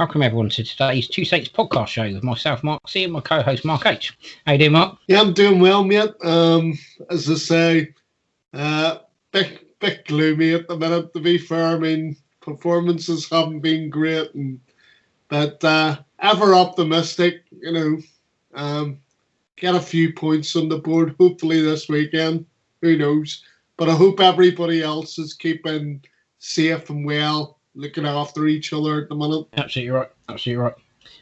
welcome everyone to today's Two Saints podcast show with myself, Mark C, and my co-host, Mark H. How you doing, Mark? Yeah, I'm doing well, mate. As I say, bit gloomy at the minute, to be fair. I mean, performances haven't been great, but ever optimistic, get a few points on the board, hopefully this weekend. Who knows? But I hope everybody else is keeping safe and well, looking after each other at the minute. Absolutely right.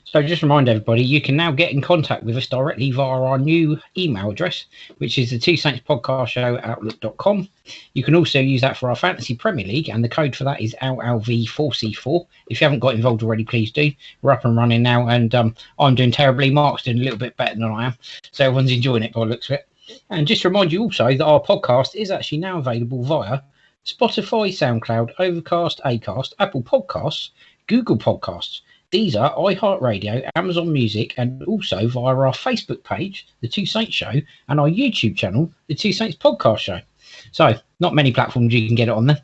So just remind everybody, you can now get in contact with us directly via our new email address, which is the Two Saints Podcast Show outlook.com. You can also use that for our Fantasy Premier League, and the code for that is LLV4C4. If you haven't got involved already, please do. We're up and running now, and I'm doing terribly. Mark's doing a little bit better than I am, so everyone's enjoying it by the looks of it. And just to remind you also that our podcast is actually now available via Spotify, SoundCloud, Overcast, Acast, Apple Podcasts, Google Podcasts, Deezer, iHeartRadio, Amazon Music, and also via our Facebook page, The Two Saints Show, and our YouTube channel, The Two Saints Podcast Show. So, not many platforms you can get it on there.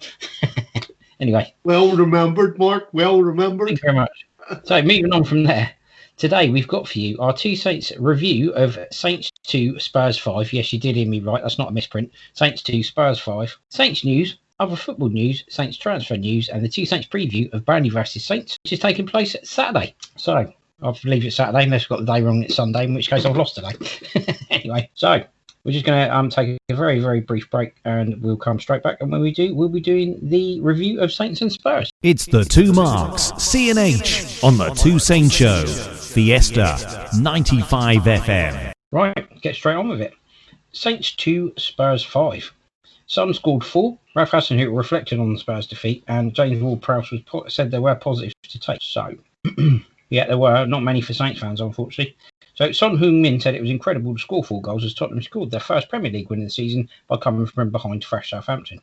Anyway. Well remembered, Mark. Well remembered. Thank you very much. So, moving on from there. Today, we've got for you our Two Saints review of Saints 2, Spurs 5. Yes, you did hear me right. That's not a misprint. Saints 2, Spurs 5. Saints news, other football news, Saints transfer news, and the Two Saints preview of Burnley versus Saints, which is taking place Saturday. So, I believe it's Saturday, unless we've got the day wrong, it's Sunday, in which case I've lost today. Anyway, so we're just going to take a very, very brief break, and we'll come straight back. And when we do, we'll be doing the review of Saints and Spurs. It's the Two Marks, C&H, on the Two Saints Show, Fiesta 95 FM. Right, get straight on with it. Saints 2, Spurs 5. Son scored 4. Ralph Hasenhüttl reflected on the Spurs defeat, and James Ward-Prowse said there were positives to take. So, yeah, there were not many for Saints fans, unfortunately. So, Son Heung-min said it was incredible to score 4 goals as Tottenham scored their first Premier League win of the season by coming from behind to thrash Southampton.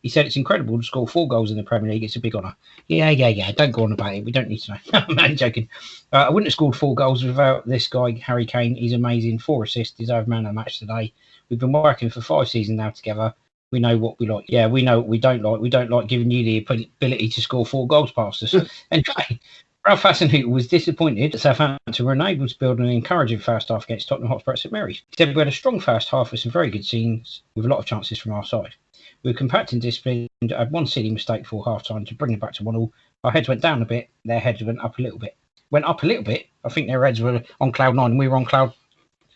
He said it's incredible to score 4 goals in the Premier League. It's a big honour. Yeah. Don't go on about it. We don't need to know. I'm only joking. I wouldn't have scored 4 goals without this guy, Harry Kane. He's amazing. 4 assists. Deserved man of the match today. We've been working for 5 seasons now together. We know what we like. Yeah, we know what we don't like. We don't like giving you the ability to score 4 goals past us. Anyway, Ralph Hasenhüttl was disappointed that Southampton were unable to build an encouraging first half against Tottenham Hotspur at St Mary's. He said we had a strong first half with some very good scenes with a lot of chances from our side. We were compact and disciplined, had one silly mistake for half-time to bring it back to 1-1. Our heads went down a bit, their heads went up a little bit. I think their heads were on cloud 9 and we were on cloud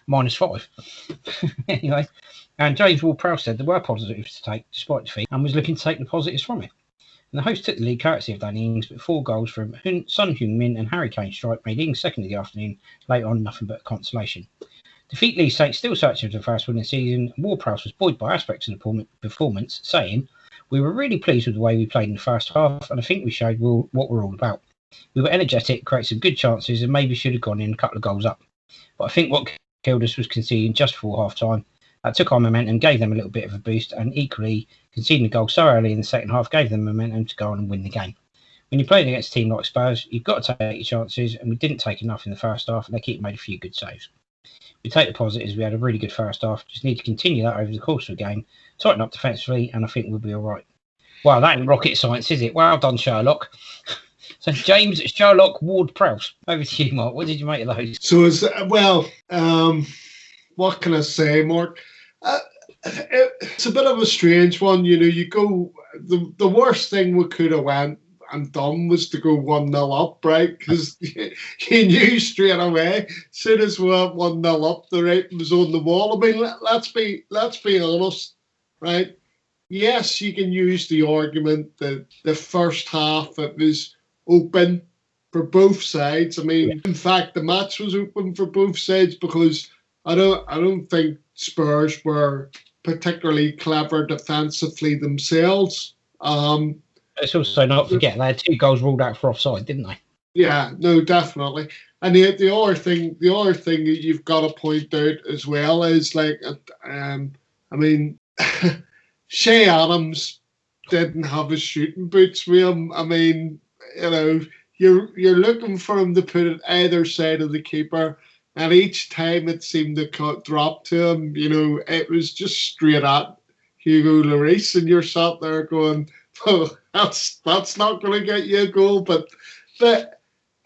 -5. Anyway, and James Ward-Prowse said there were positives to take despite defeat and was looking to take the positives from it. And the host took the lead courtesy of Danny Ings, but 4 goals from Son Heung-min and Harry Kane strike made Ings second of the afternoon. Later on, nothing but consolation. Defeat leaves Saints still searching for the first win of the season. Ward-Prowse was buoyed by aspects of the performance, saying, "We were really pleased with the way we played in the first half, and I think we showed what we're all about. We were energetic, created some good chances, and maybe should have gone in a couple of goals up. But I think what killed us was conceding just before half-time. That took our momentum, gave them a little bit of a boost, and equally, conceding a goal so early in the second half gave them momentum to go on and win the game. When you're playing against a team like Spurs, you've got to take your chances, and we didn't take enough in the first half, and they keep made a few good saves. We take the positives. We had a really good first half. Just need to continue that over the course of the game, tighten up defensively, and I think we'll be all right." Well, that ain't rocket science, is it? Well done, Sherlock. So, James Sherlock Ward-Prowse, over to you, Mark. What did you make of those? So, what can I say, Mark? It's a bit of a strange one. You go, the worst thing we could have went and done was to go 1-0 up, right? Because you knew straight away, as soon as we went 1-0 up, the rating was on the wall. I mean, let's be honest, right? Yes, you can use the argument that the first half it was open for both sides. I mean, in fact, the match was open for both sides because I don't think Spurs were particularly clever defensively themselves. Let's also not forget they had 2 goals ruled out for offside, didn't they? Yeah, no, definitely. And the other thing that you've got to point out as well is Shea Adams didn't have his shooting boots with him. I mean, you're looking for him to put it either side of the keeper, and each time it seemed to drop to him, it was just straight at Hugo Lloris, and you're sat there going, "Oh, that's not going to get you a goal." But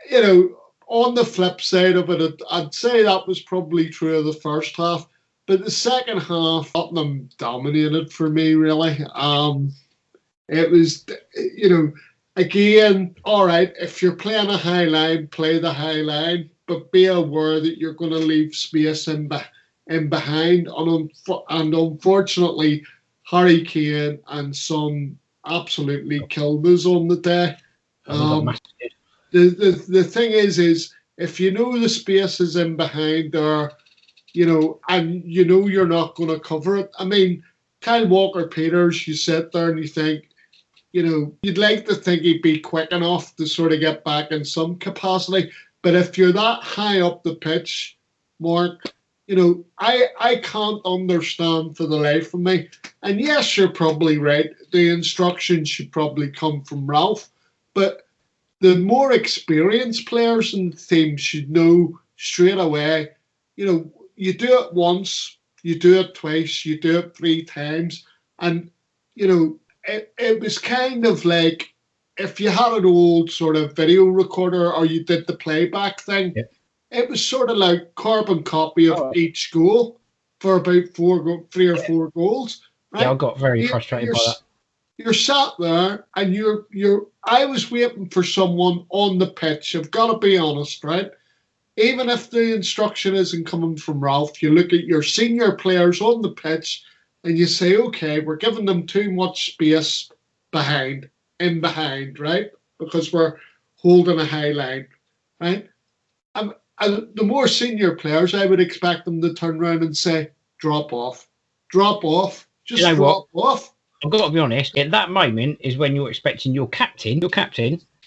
you know, on the flip side of it, I'd say that was probably true of the first half. But the second half, Tottenham dominated for me, really. It was, again, all right, if you're playing a high line, play the high line, but be aware that you're going to leave space in behind. And unfortunately, Harry Kane and Son absolutely killed us on the day. The thing is if you know the space is in behind there, and you're not going to cover it. I mean, Kyle Walker-Peters, you sit there and you think, you'd like to think he'd be quick enough to sort of get back in some capacity. But if you're that high up the pitch, Mark, I can't understand for the life of me. And yes, you're probably right. The instructions should probably come from Ralph. But the more experienced players in the team should know straight away, you do it once, you do it twice, you do it 3 times. And, it was kind of like if you had an old sort of video recorder or you did the playback thing, it was sort of like carbon copy of each goal for about 3 or 4 goals. Right? Yeah, I got very frustrated by that. You're sat there and I was waiting for someone on the pitch. I've got to be honest, right? Even if the instruction isn't coming from Ralph, you look at your senior players on the pitch and you say, okay, we're giving them too much space behind, right? Because we're holding a high line, right? And the more senior players, I would expect them to turn around and say, drop off, just drop off. I've got to be honest, at that moment is when you're expecting your captain at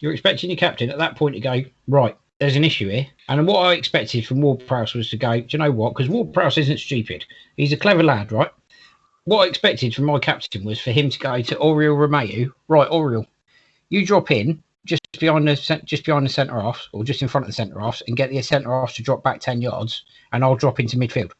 that point to go, right, there's an issue here. And what I expected from Ward-Prowse was to go, do you know what? Because Ward-Prowse isn't stupid. He's a clever lad, right? What I expected from my captain was for him to go to Oriol Romeu, right, Oriol, you drop in just behind the centre-half or just in front of the centre-half and get the centre-half to drop back 10 yards and I'll drop into midfield.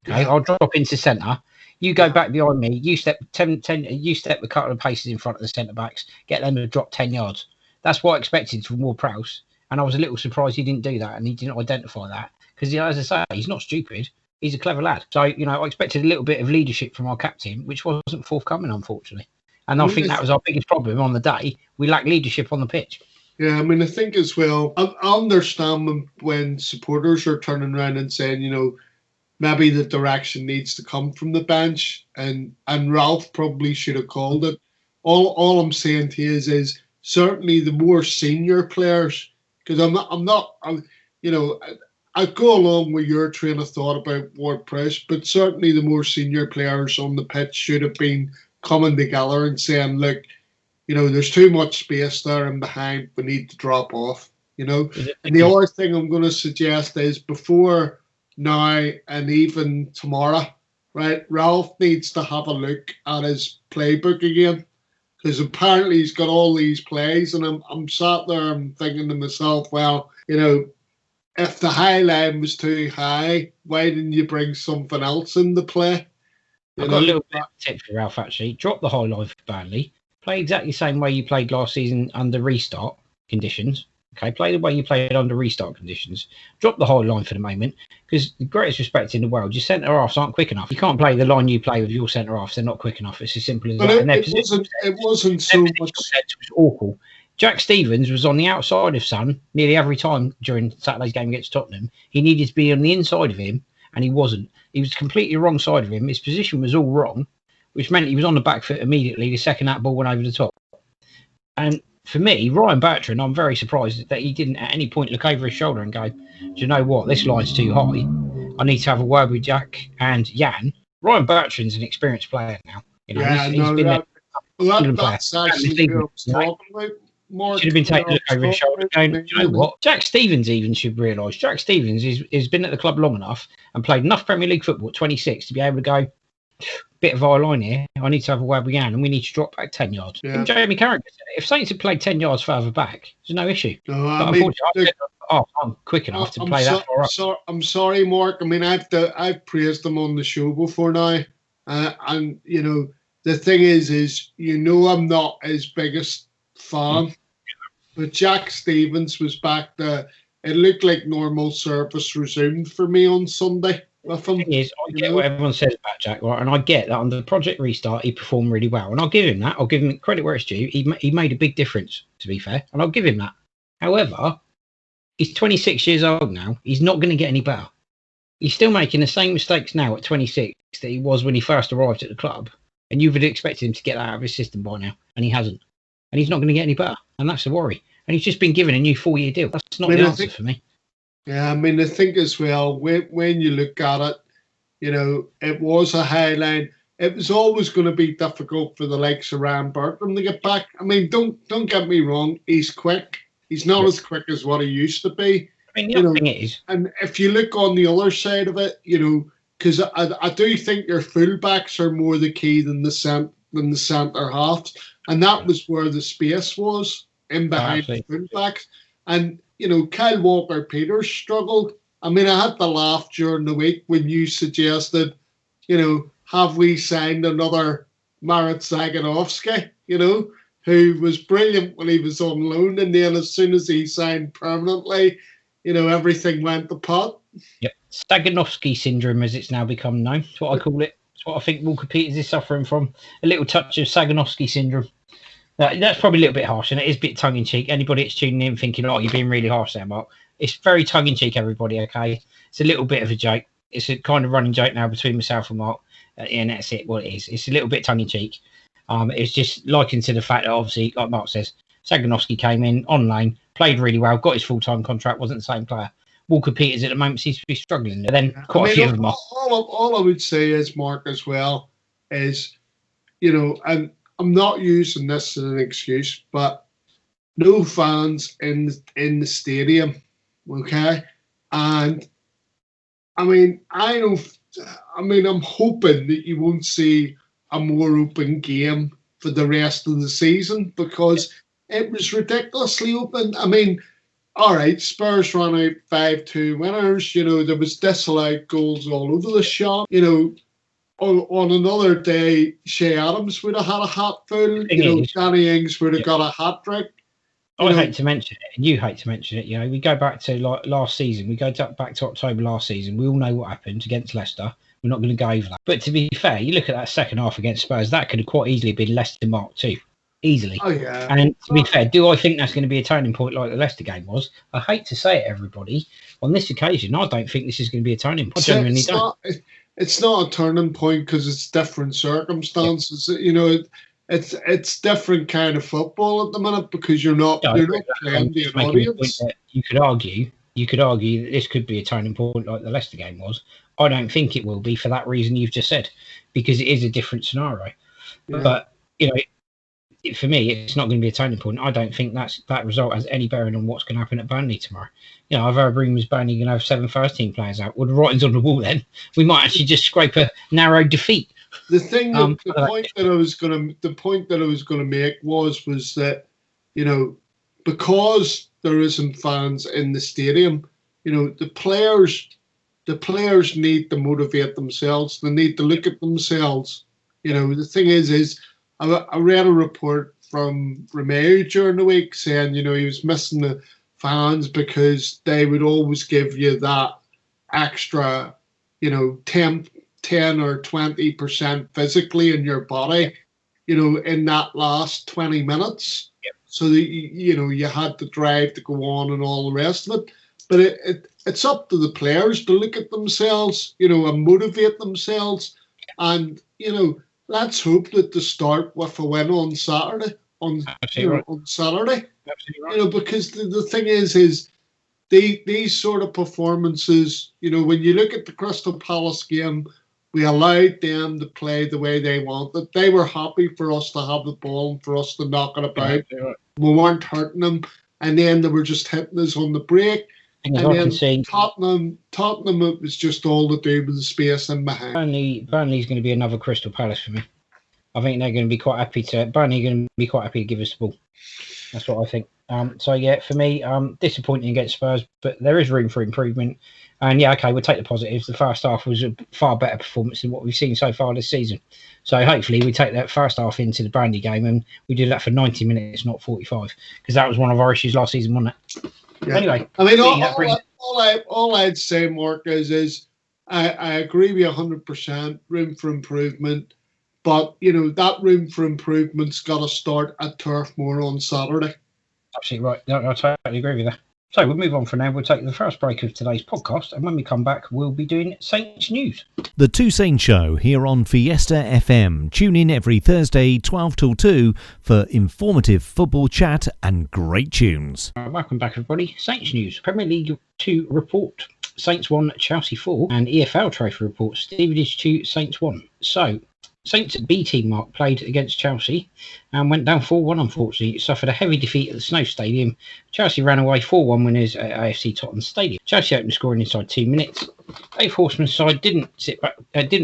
Okay, I'll drop into centre. You go back behind me. You step 10. You step a couple of paces in front of the centre backs. Get them to drop 10 yards. That's what I expected from Ward-Prowse, and I was a little surprised he didn't do that and he didn't identify that because, as I say, he's not stupid. He's a clever lad. So I expected a little bit of leadership from our captain, which wasn't forthcoming, unfortunately. And I think that was our biggest problem on the day. We lacked leadership on the pitch. Yeah, I mean, I think as well, I understand when supporters are turning around and saying, maybe the direction needs to come from the bench, and Ralph probably should have called it. All I'm saying to you is certainly the more senior players, because I'd go along with your train of thought about Ward-Prowse, but certainly the more senior players on the pitch should have been coming together and saying, look, there's too much space there and behind, we need to drop off, And the other thing I'm going to suggest is before now and even tomorrow, right, Ralph needs to have a look at his playbook again, because apparently he's got all these plays, and I'm sat there and thinking to myself, well, if the high line was too high, why didn't you bring something else into play? I've got a little bit of a tip for Ralph, actually. Drop the high line for Burnley. Play exactly the same way you played last season under restart conditions. Okay, play the way you played under restart conditions. Drop the high line for the moment, because the greatest respect in the world, your centre-halves aren't quick enough. You can't play the line you play with your centre-halves. They're not quick enough. It's as simple as that. It wasn't so much. It was awful. Jack Stevens was on the outside of Son nearly every time during Saturday's game against Tottenham. He needed to be on the inside of him, and he wasn't. He was completely wrong side of him. His position was all wrong, which meant he was on the back foot immediately the second that ball went over the top. And for me, Ryan Bertrand, I'm very surprised that he didn't at any point look over his shoulder and go, do you know what? This line's too high. I need to have a word with Jack and Jan. Ryan Bertrand's an experienced player now. He's been there. That's actually what I was talking about. Mark, should have been taking a look over his shoulder going, do you know what? Jack Stevens even should realise. Jack Stevens has been at the club long enough and played enough Premier League football at 26 to be able to go, bit of our line here. I need to have a word with Jan and we need to drop back 10 yards. Yeah. And Jamie Carragher said it. If Saints had played 10 yards further back, there's no issue. No, unfortunately, I'm quick enough to play that far up. I'm sorry, Mark. I mean, I've praised them on the show before now. And, the thing is I'm not his biggest fan. But Jack Stevens was back. It looked like normal service resumed for me on Sunday with him. I get what everyone says about Jack, right? And I get that under Project Restart, he performed really well. And I'll give him that. I'll give him credit where it's due. He made a big difference, to be fair. And I'll give him that. However, he's 26 years old now. He's not going to get any better. He's still making the same mistakes now at 26 that he was when he first arrived at the club. And you would have expected him to get that out of his system by now. And he hasn't. And he's not going to get any better. And that's the worry. And he's just been given a new 4-year deal. That's not the answer for me. Yeah, I mean, I think as well, when you look at it, you know, it was a high line. It was always going to be difficult for the likes of Ryan Bertram to get back. I mean, don't get me wrong. He's quick. He's not as quick as what he used to be. I mean, the other thing is... And if you look on the other side of it, you know, because I do think your fullbacks are more the key than the centre halves. And that was where the space was, in behind the fullbacks. And, you know, Kyle Walker-Peters struggled. I mean, I had to laugh during the week when you suggested, you know, have we signed another Marat Zaganovsky, you know, who was brilliant when he was on loan. And then as soon as he signed permanently, you know, everything went to pot. Yep. Zaganovsky syndrome, as it's now become known. That's what I call it. That's what I think Walker-Peters is suffering from. A little touch of Zaganovsky syndrome. That's probably a little bit harsh, and it is a bit tongue-in-cheek. Anybody that's tuning in thinking, oh, you're being really harsh there, Mark. It's very tongue-in-cheek, everybody, okay? It's a little bit of a joke. It's a kind of running joke now between myself and Mark, and that's it, what it is. It's a little bit tongue-in-cheek. It's just likened to the fact that, obviously, like Mark says, Zaganovsky came in on loan, played really well, got his full-time contract, wasn't the same player. Walker-Peters at the moment seems to be struggling. But then quite a few of them are. All I would say is, Mark, as well, is, you know, and I'm not using this as an excuse, but no fans in the stadium, okay? And I mean, I'm hoping that you won't see a more open game for the rest of the season, because it was ridiculously open. I mean, all right, Spurs ran out 5-2 winners. You know, there was disallowed goals all over the shop. You know, on another day, Shea Adams would have had a hat full. You know, Danny Ings would have got a hat trick. I hate to mention it, and you hate to mention it. You know, we go back to like last season. We go back to October last season. We all know what happened against Leicester. We're not going to go over that. But to be fair, you look at that second half against Spurs, that could have quite easily been Leicester Mark 2. Easily. Oh, yeah. And to be fair, do I think that's going to be a turning point like the Leicester game was? I hate to say it, everybody. On this occasion, I don't think this is going to be a turning point. I genuinely don't. It's not a turning point because it's different circumstances. Yeah. You know, it's different kind of football at the minute because you're not playing the audience. You could argue that this could be a turning point like the Leicester game was. I don't think it will be for that reason you've just said, because it is a different scenario. Yeah. But, you know, for me, it's not going to be a turning point. I don't think that result has any bearing on what's going to happen at Burnley tomorrow. You know, I've heard rumours Burnley going to have 7 first-team players out. Well, the writing's on the wall then. We might actually just scrape a narrow defeat. The point that I was going to make was that, you know, because there isn't fans in the stadium, you know, the players need to motivate themselves. They need to look at themselves. You know, the thing is I read a report from Romeo during the week saying, you know, he was missing the fans because they would always give you that extra, you know, 10 or 20% physically in your body, you know, in that last 20 minutes. Yep. So that, you know, you had the drive to go on and all the rest of it. But it's up to the players to look at themselves, you know, and motivate themselves. And, you know, let's hope that they start with a win on Saturday. On Saturday. Absolutely right. You know, because the thing is these sort of performances, you know, when you look at the Crystal Palace game, we allowed them to play the way they wanted. They were happy for us to have the ball and for us to knock it about. Right. We weren't hurting them. And then they were just hitting us on the break. And then Tottenham, it was just all to do with the space in behind. Burnley's going to be another Crystal Palace for me. I think they're going to be quite happy to. Burnley are going to be quite happy to give us the ball. That's what I think. So yeah, for me, disappointing against Spurs, but there is room for improvement. And yeah, okay, we'll take the positives. The first half was a far better performance than what we've seen so far this season. So hopefully we take that first half into the Brandy game, and we do that for 90 minutes, not 45, because that was one of our issues last season, wasn't it? Yeah. Anyway, I mean, all I'd say, Mark, is I agree with 100%. Room for improvement, but that room for improvement's got to start at Turf Moor on Saturday. Absolutely right. No, I totally agree with that. So we'll move on for now. We'll take the first break of today's podcast, and when we come back, we'll be doing Saints news. The Two Saints Show here on Fiesta FM. Tune in every Thursday, 12 till 2, for informative football chat and great tunes. Welcome back, everybody. Saints news. Premier League 2 report. Saints 1, Chelsea 4, and EFL Trophy report. Stevenage 2, Saints 1. So, Saints B team, Mark, played against Chelsea and went down 4-1, unfortunately. It suffered a heavy defeat at the Snow Stadium. Chelsea ran away 4-1 winners at AFC Tottenham Stadium. Chelsea opened scoring inside 2 minutes. Dave Horseman's side didn't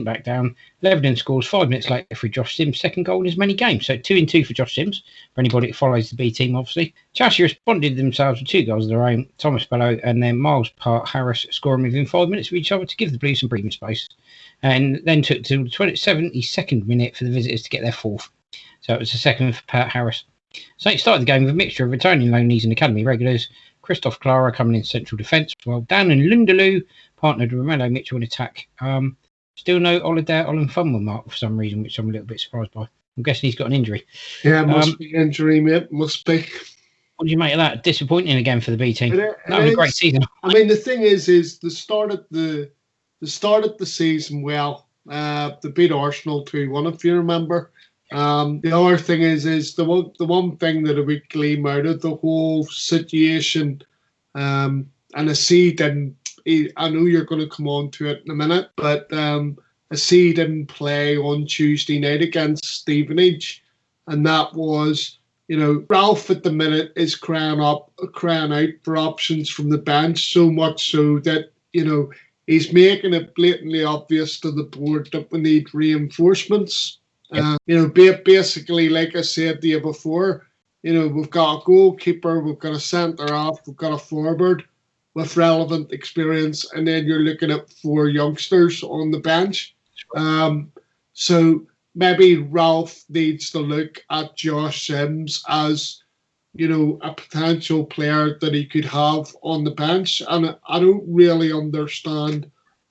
back down. Lebanon scores 5 minutes later for Josh Sims' second goal in as many games. So 2-2 for Josh Sims, for anybody that follows the B team, obviously. Chelsea responded themselves with 2 goals of their own. Thomas Bello and then Miles Harris scoring within 5 minutes of each other to give the Blues some breathing space. And then took to the 72nd minute for the visitors to get their 4th. So it was the second for Pat Harris. Saints started the game with a mixture of returning loanees and academy regulars. Christoph Clara coming in central defence, while Dan and Lundaloo partnered with Romelu Mitchell in attack. Still no Oladir Olenfunwa, Mark, for some reason, which I'm a little bit surprised by. I'm guessing he's got an injury. Yeah, must be injury, mate. Must be. What do you make of that? Disappointing again for the B team. That was a great season. I mean, the thing is the start of the season well. They beat Arsenal 2-1, if you remember. The other thing is the one thing that we gleam out of the whole situation, and I see didn't. I know you're going to come on to it in a minute, but I see didn't play on Tuesday night against Stevenage, and that was, Ralph at the minute is crying out for options from the bench, so much so that he's making it blatantly obvious to the board that we need reinforcements. Basically, like I said to you before, we've got a goalkeeper, we've got a centre half, we've got a forward with relevant experience, and then you're looking at 4 youngsters on the bench. So maybe Ralph needs to look at Josh Sims as, a potential player that he could have on the bench. And I don't really understand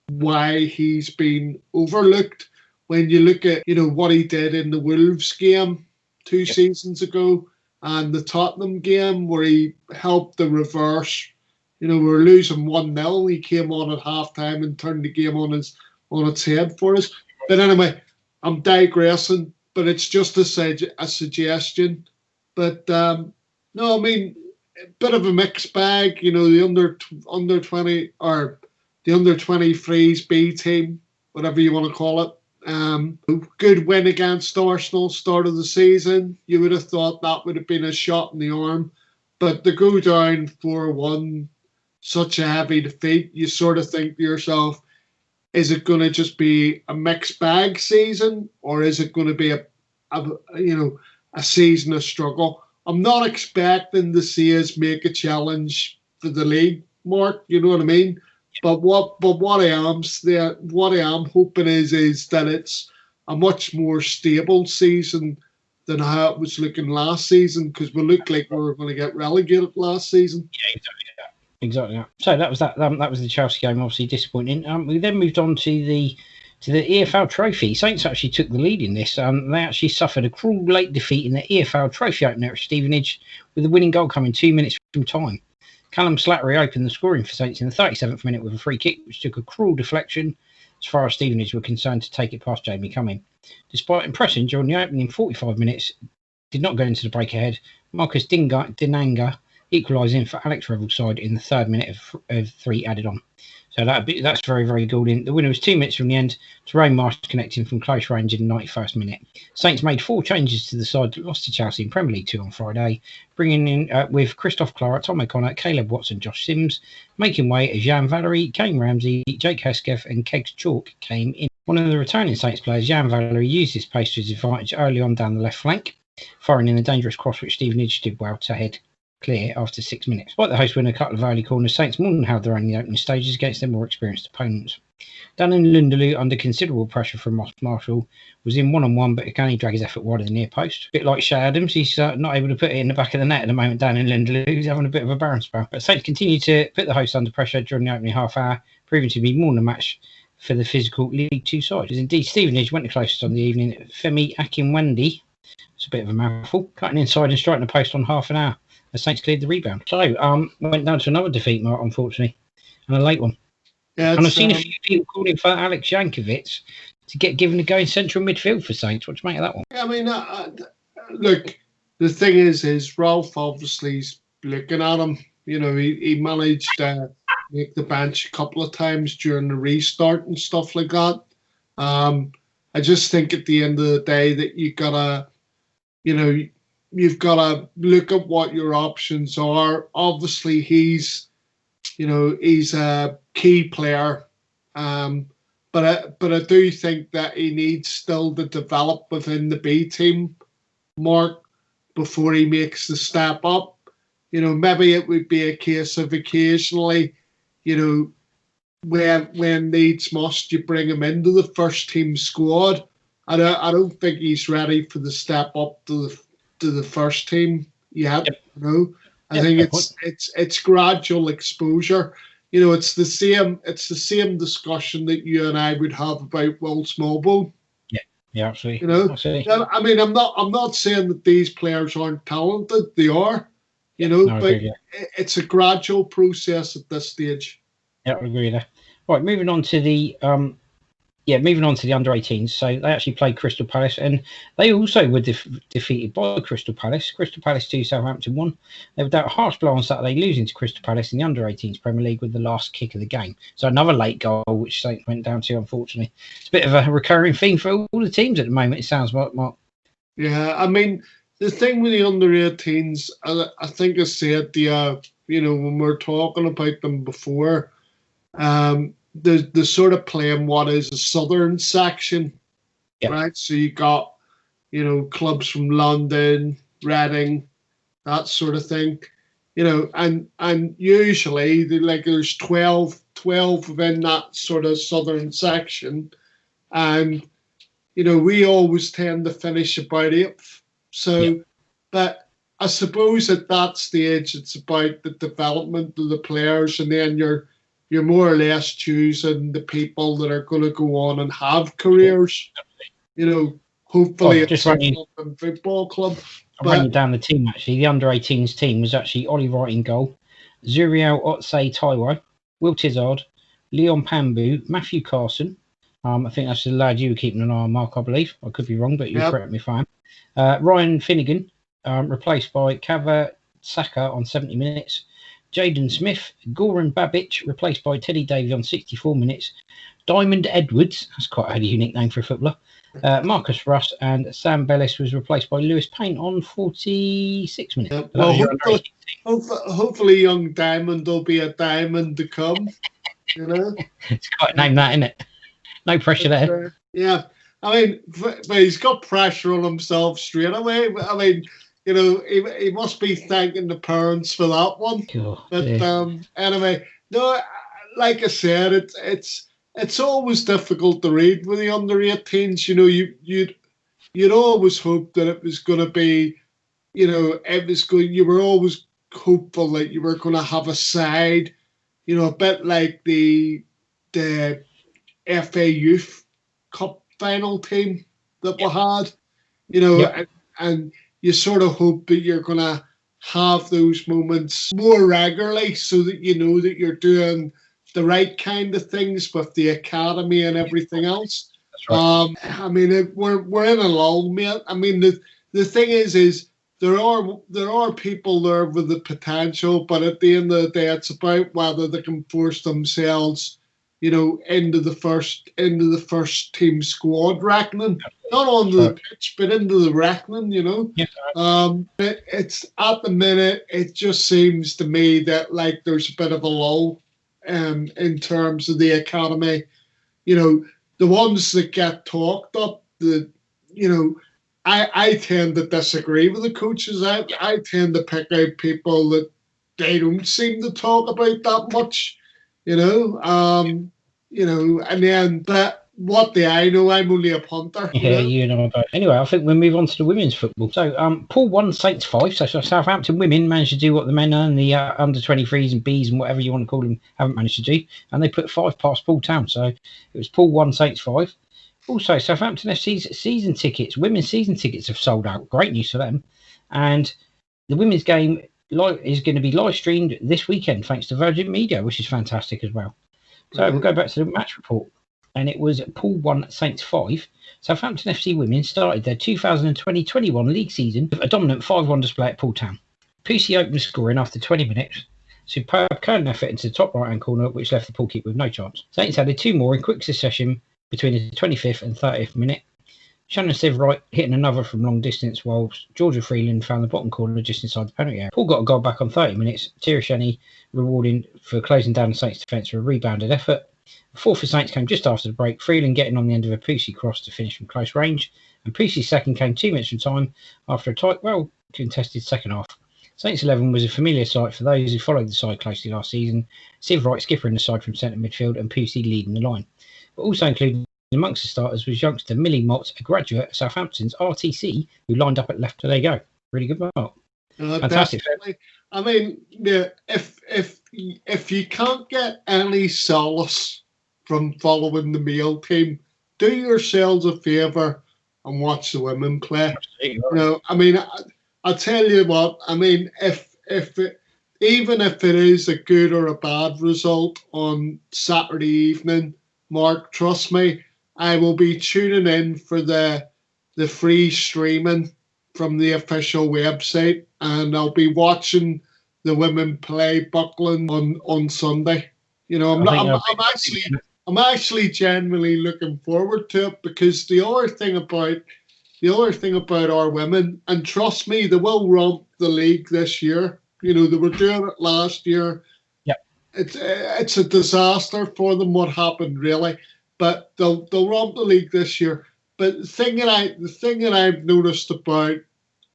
why he's been overlooked when you look at, what he did in the Wolves game 2 seasons ago and the Tottenham game where he helped the reverse. We were losing 1-0. He came on at halftime and turned the game on its head for us. But anyway, I'm digressing, but it's just a suggestion. But no, I mean, a bit of a mixed bag. The under 20 or the under 23s B team, whatever you want to call it. Good win against Arsenal start of the season. You would have thought that would have been a shot in the arm, but to go down 4-1, such a heavy defeat, you sort of think to yourself, is it going to just be a mixed bag season, or is it going to be a season of struggle? I'm not expecting to see us make a challenge for the league, Mark. You know what I mean? But what I am hoping is that it's a much more stable season than how it was looking last season, because we looked like we were going to get relegated last season. Yeah, exactly. So that was that. That was the Chelsea game. Obviously disappointing. We then moved on to the EFL Trophy. Saints actually took the lead in this. They actually suffered a cruel late defeat in the EFL Trophy opener at Stevenage, with the winning goal coming 2 minutes from time. Callum Slattery opened the scoring for Saints in the 37th minute with a free kick, which took a cruel deflection as far as Stevenage were concerned to take it past Jamie Cumming. Despite impressing during the opening 45 minutes, did not go into the break ahead. Marcus Dinanga equalising for Alex Revel's side in the 3rd minute of 3 added on. So that's very, very good. The winner was 2 minutes from the end. Terrain Marsh connecting from close range in the 91st minute. Saints made 4 changes to the side that lost to Chelsea in Premier League 2 on Friday, bringing in with Christoph Clara, Tom O'Connor, Caleb Watson, Josh Sims, making way as Jan Valery, Kane Ramsey, Jake Hesketh and Kegs Chalk came in. One of the returning Saints players, Jan Valery, used his pace to his advantage early on down the left flank, firing in a dangerous cross which Stevenage did well to head. clear after 6 minutes. Despite the hosts winning a couple of early corners, Saints more than held their own in the opening stages against their more experienced opponents. Danny Lindelöf, under considerable pressure from Ross Marshall, was in one-on-one, but he can only drag his effort wide of the near post. A bit like Shay Adams, he's not able to put it in the back of the net at the moment. Danny Lindelöf, who's having a bit of a barren spell. But Saints continue to put the hosts under pressure during the opening half hour, proving to be more than a match for the physical League Two side. As indeed, Stevenage went the closest on the evening. Femi Akinwande, it's a bit of a mouthful, cutting inside and striking the post on half an hour. The Saints cleared the rebound. So, went down to another defeat, Mark, unfortunately, and a late one. Yeah, and I've seen a few people calling for Alex Jankovic to get given a go in central midfield for Saints. What do you make of that one? Yeah, I mean, look, the thing is Ralph obviously's looking at him. You know, he managed to make the bench a couple of times during the restart and stuff like that. I just think at the end of the day that you've got to look at what your options are. Obviously, he's a key player, but I do think that he needs still to develop within the B team, Mark, before he makes the step up. You know, maybe it would be a case of occasionally, you know, when needs must, you bring him into the first team squad. I don't think he's ready for the step up to the first team yet. Yep. You know, I think it's gradual exposure. You know, it's the same discussion that you and I would have about Will Smallbone. Yeah, absolutely. You know, absolutely. I mean, I'm not saying that these players aren't talented. They are. You know, but it's a gradual process at this stage. Yeah, I agree there. Right, moving on to the under-18s. So they actually played Crystal Palace, and they also were defeated by Crystal Palace. Crystal Palace 2, Southampton 1. They were dealt a harsh blow on Saturday, losing to Crystal Palace in the under-18s Premier League with the last kick of the game. So another late goal, which Saints went down to, unfortunately. It's a bit of a recurring theme for all the teams at the moment, it sounds like, Mark. Yeah, I mean, the thing with the under-18s, I think I said, when we're talking about them before, the sort of playing what is a southern section, right? So you got, you know, clubs from London, Reading, that sort of thing, you know, and usually there's 12 within that sort of southern section, and you know we always tend to finish about 8th. So, but I suppose at that stage it's about the development of the players, and then you're more or less choosing the people that are going to go on and have careers, you know, hopefully at some football club. I'm running down the team, actually. The under-18s team was actually Ollie Wright in goal, Zuriel Otse Taiwo, Will Tizard, Leon Pambu, Matthew Carson. I think that's the lad you were keeping an eye on, Mark, I believe. I could be wrong, but you correct me if I am. Ryan Finnegan, replaced by Kava Saka on 70 minutes. Jaden Smith, Goran Babic, replaced by Teddy Davy on 64 minutes. Diamond Edwards, that's quite a unique name for a footballer. Marcus Russ, and Sam Bellis was replaced by Lewis Payne on 46 minutes. Yeah, well, hopefully young Diamond will be a diamond to come. You know, it's quite a name, that, isn't it? No pressure there. Yeah, I mean, but he's got pressure on himself straight away. I mean, you know, he must be thanking the parents for that one. Oh, but anyway, no, like I said, it's always difficult to read with the under-18s. You know, you'd always hope that it was going to be, you know, you were always hopeful that you were going to have a side, you know, a bit like the FA Youth Cup final team that we had, you know, and you sort of hope that you're going to have those moments more regularly so that you know that you're doing the right kind of things with the academy and everything else. That's right. I mean, we're in a lull, mate. I mean, the thing is there are people there with the potential, but at the end of the day, it's about whether they can force themselves, you know, into the first team squad reckoning, not onto the pitch, but into the reckoning, you know. Yeah. It's at the minute, it just seems to me that like there's a bit of a lull in terms of the academy. You know, the ones that get talked up, you know, I tend to disagree with the coaches. I tend to pick out people that they don't seem to talk about that much, and then, but what do I know? I'm only a punter. Yeah, you know about. Anyway, I think we'll move on to the women's football. So, Pool 1, Saints 5. So Southampton women managed to do what the men and the under 23s and Bs and whatever you want to call them haven't managed to do, and they put 5 past Pool Town. So it was Pool 1, Saints 5. Also, Southampton FC's season tickets, women's season tickets have sold out. Great news for them. And the women's game is going to be live streamed this weekend thanks to Virgin Media, which is fantastic as well. So we'll go back to the match report. And it was Pool 1, Saints 5. Southampton FC women started their 2020-21 league season with a dominant 5-1 display at Pool Town. Pusey opened scoring after 20 minutes. Superb curling effort into the top right-hand corner, which left the pool keeper with no chance. Saints added 2 more in quick succession between the 25th and 30th minute. Shannon Severwright hitting another from long distance, while Georgia Freeland found the bottom corner just inside the penalty area. Paul got a goal back on 30 minutes. Thierry Shenny rewarding for closing down the Saints defence for a rebounded effort. The 4th for Saints came just after the break, Freeland getting on the end of a Pusey cross to finish from close range, and Pusey's second came 2 minutes from time after a tight, well-contested second half. Saints 11 was a familiar sight for those who followed the side closely last season, Severwright skippering the side from centre midfield and Pusey leading the line. But also included amongst the starters was youngster Millie Mott, a graduate of Southampton's RTC, who lined up at left. So there you go. Really good mark. Fantastic. Definitely. I mean, yeah, if you can't get any solace from following the male team, do yourselves a favour and watch the women play. I mean, I tell you what. I mean, even if it is a good or a bad result on Saturday evening, Mark, trust me, I will be tuning in for the free streaming from the official website, and I'll be watching the women play Buckland on Sunday. I'm actually genuinely looking forward to it, because the other thing about our women, and trust me, they will romp the league this year. They were doing it last year. Yeah, it's a disaster for them what happened, really. But they'll romp the league this year. But the thing that I've noticed about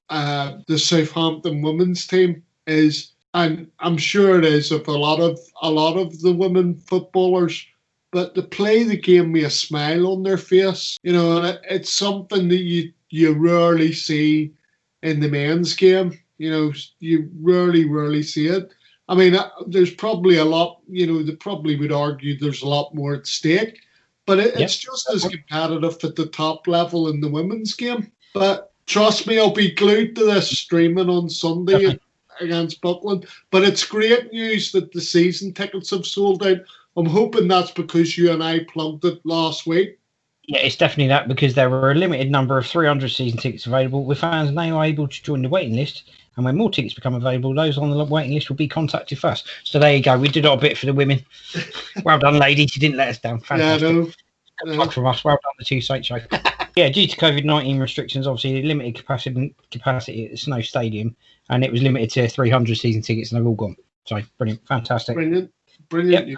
the Southampton women's team is, and I'm sure it is of a lot of the women footballers, but they play the game with a smile on their face. And it's something that you rarely see in the men's game. You rarely see it. I mean, there's probably a lot. They probably would argue there's a lot more at stake. But it's just as competitive at the top level in the women's game. But trust me, I'll be glued to this streaming on Sunday against Buckland. But it's great news that the season tickets have sold out. I'm hoping that's because you and I plugged it last week. Yeah, it's definitely that, because there were a limited number of 300 season tickets available, with fans now able to join the waiting list. And when more tickets become available, those on the waiting list will be contacted first. So there you go. We did our bit for the women. Well done, ladies. You didn't let us down. Fantastic. Yeah, from us. Well done, the two Saints show. Yeah, due to COVID-19 restrictions, obviously limited capacity at the Snow Stadium, and it was limited to 300 season tickets, and they've all gone. So brilliant, fantastic. Brilliant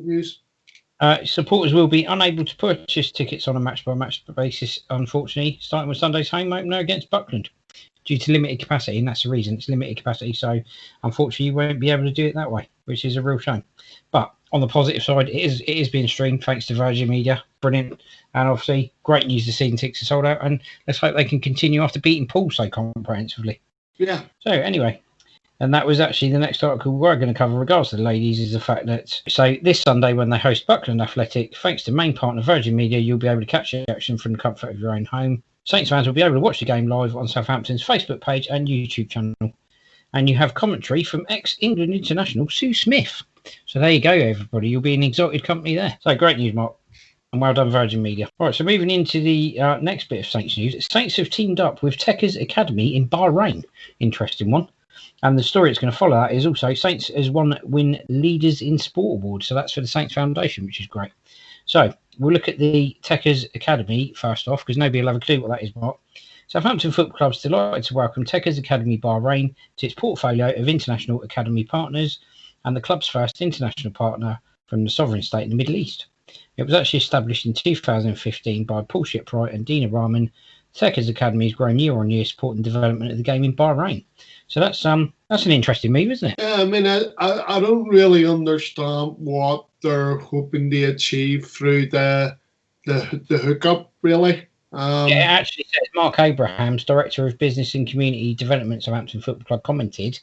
news. Supporters will be unable to purchase tickets on a match-by-match basis, unfortunately, starting with Sunday's home opener against Buckland, due to limited capacity, and that's the reason. It's limited capacity, so unfortunately you won't be able to do it that way, which is a real shame. But on the positive side, it is being streamed thanks to Virgin Media. Brilliant. And obviously, great news the season tickets are sold out, and let's hope they can continue after beating Poole so comprehensively. Yeah. So anyway, and that was actually the next article we're going to cover regards to the ladies, is the fact that, so this Sunday when they host Buckland Athletic, thanks to main partner Virgin Media, you'll be able to catch the action from the comfort of your own home. Saints fans will be able to watch the game live on Southampton's Facebook page and YouTube channel. And you have commentary from ex-England international Sue Smith. So there you go, everybody. You'll be in exalted company there. So great news, Mark. And well done, Virgin Media. All right, so moving into the next bit of Saints news. Saints have teamed up with Techers Academy in Bahrain. Interesting one. And the story that's going to follow that is also Saints has win Leaders in Sport Award. So that's for the Saints Foundation, which is great. So we'll look at the Techers Academy first off, because nobody will have a clue what that is, Mark. Southampton Football Club is delighted to welcome Techers Academy Bahrain to its portfolio of international academy partners, and the club's first international partner from the sovereign state in the Middle East. It was actually established in 2015 by Paul Shipwright and Dina Rahman, Tekkers Academy has grown year on year, supporting development of the game in Bahrain. So that's an interesting move, isn't it? Yeah, I mean, I don't really understand what they're hoping to achieve through the hookup, really. It actually says Mark Abrahams, Director of Business and Community Development, Southampton Football Club, commented,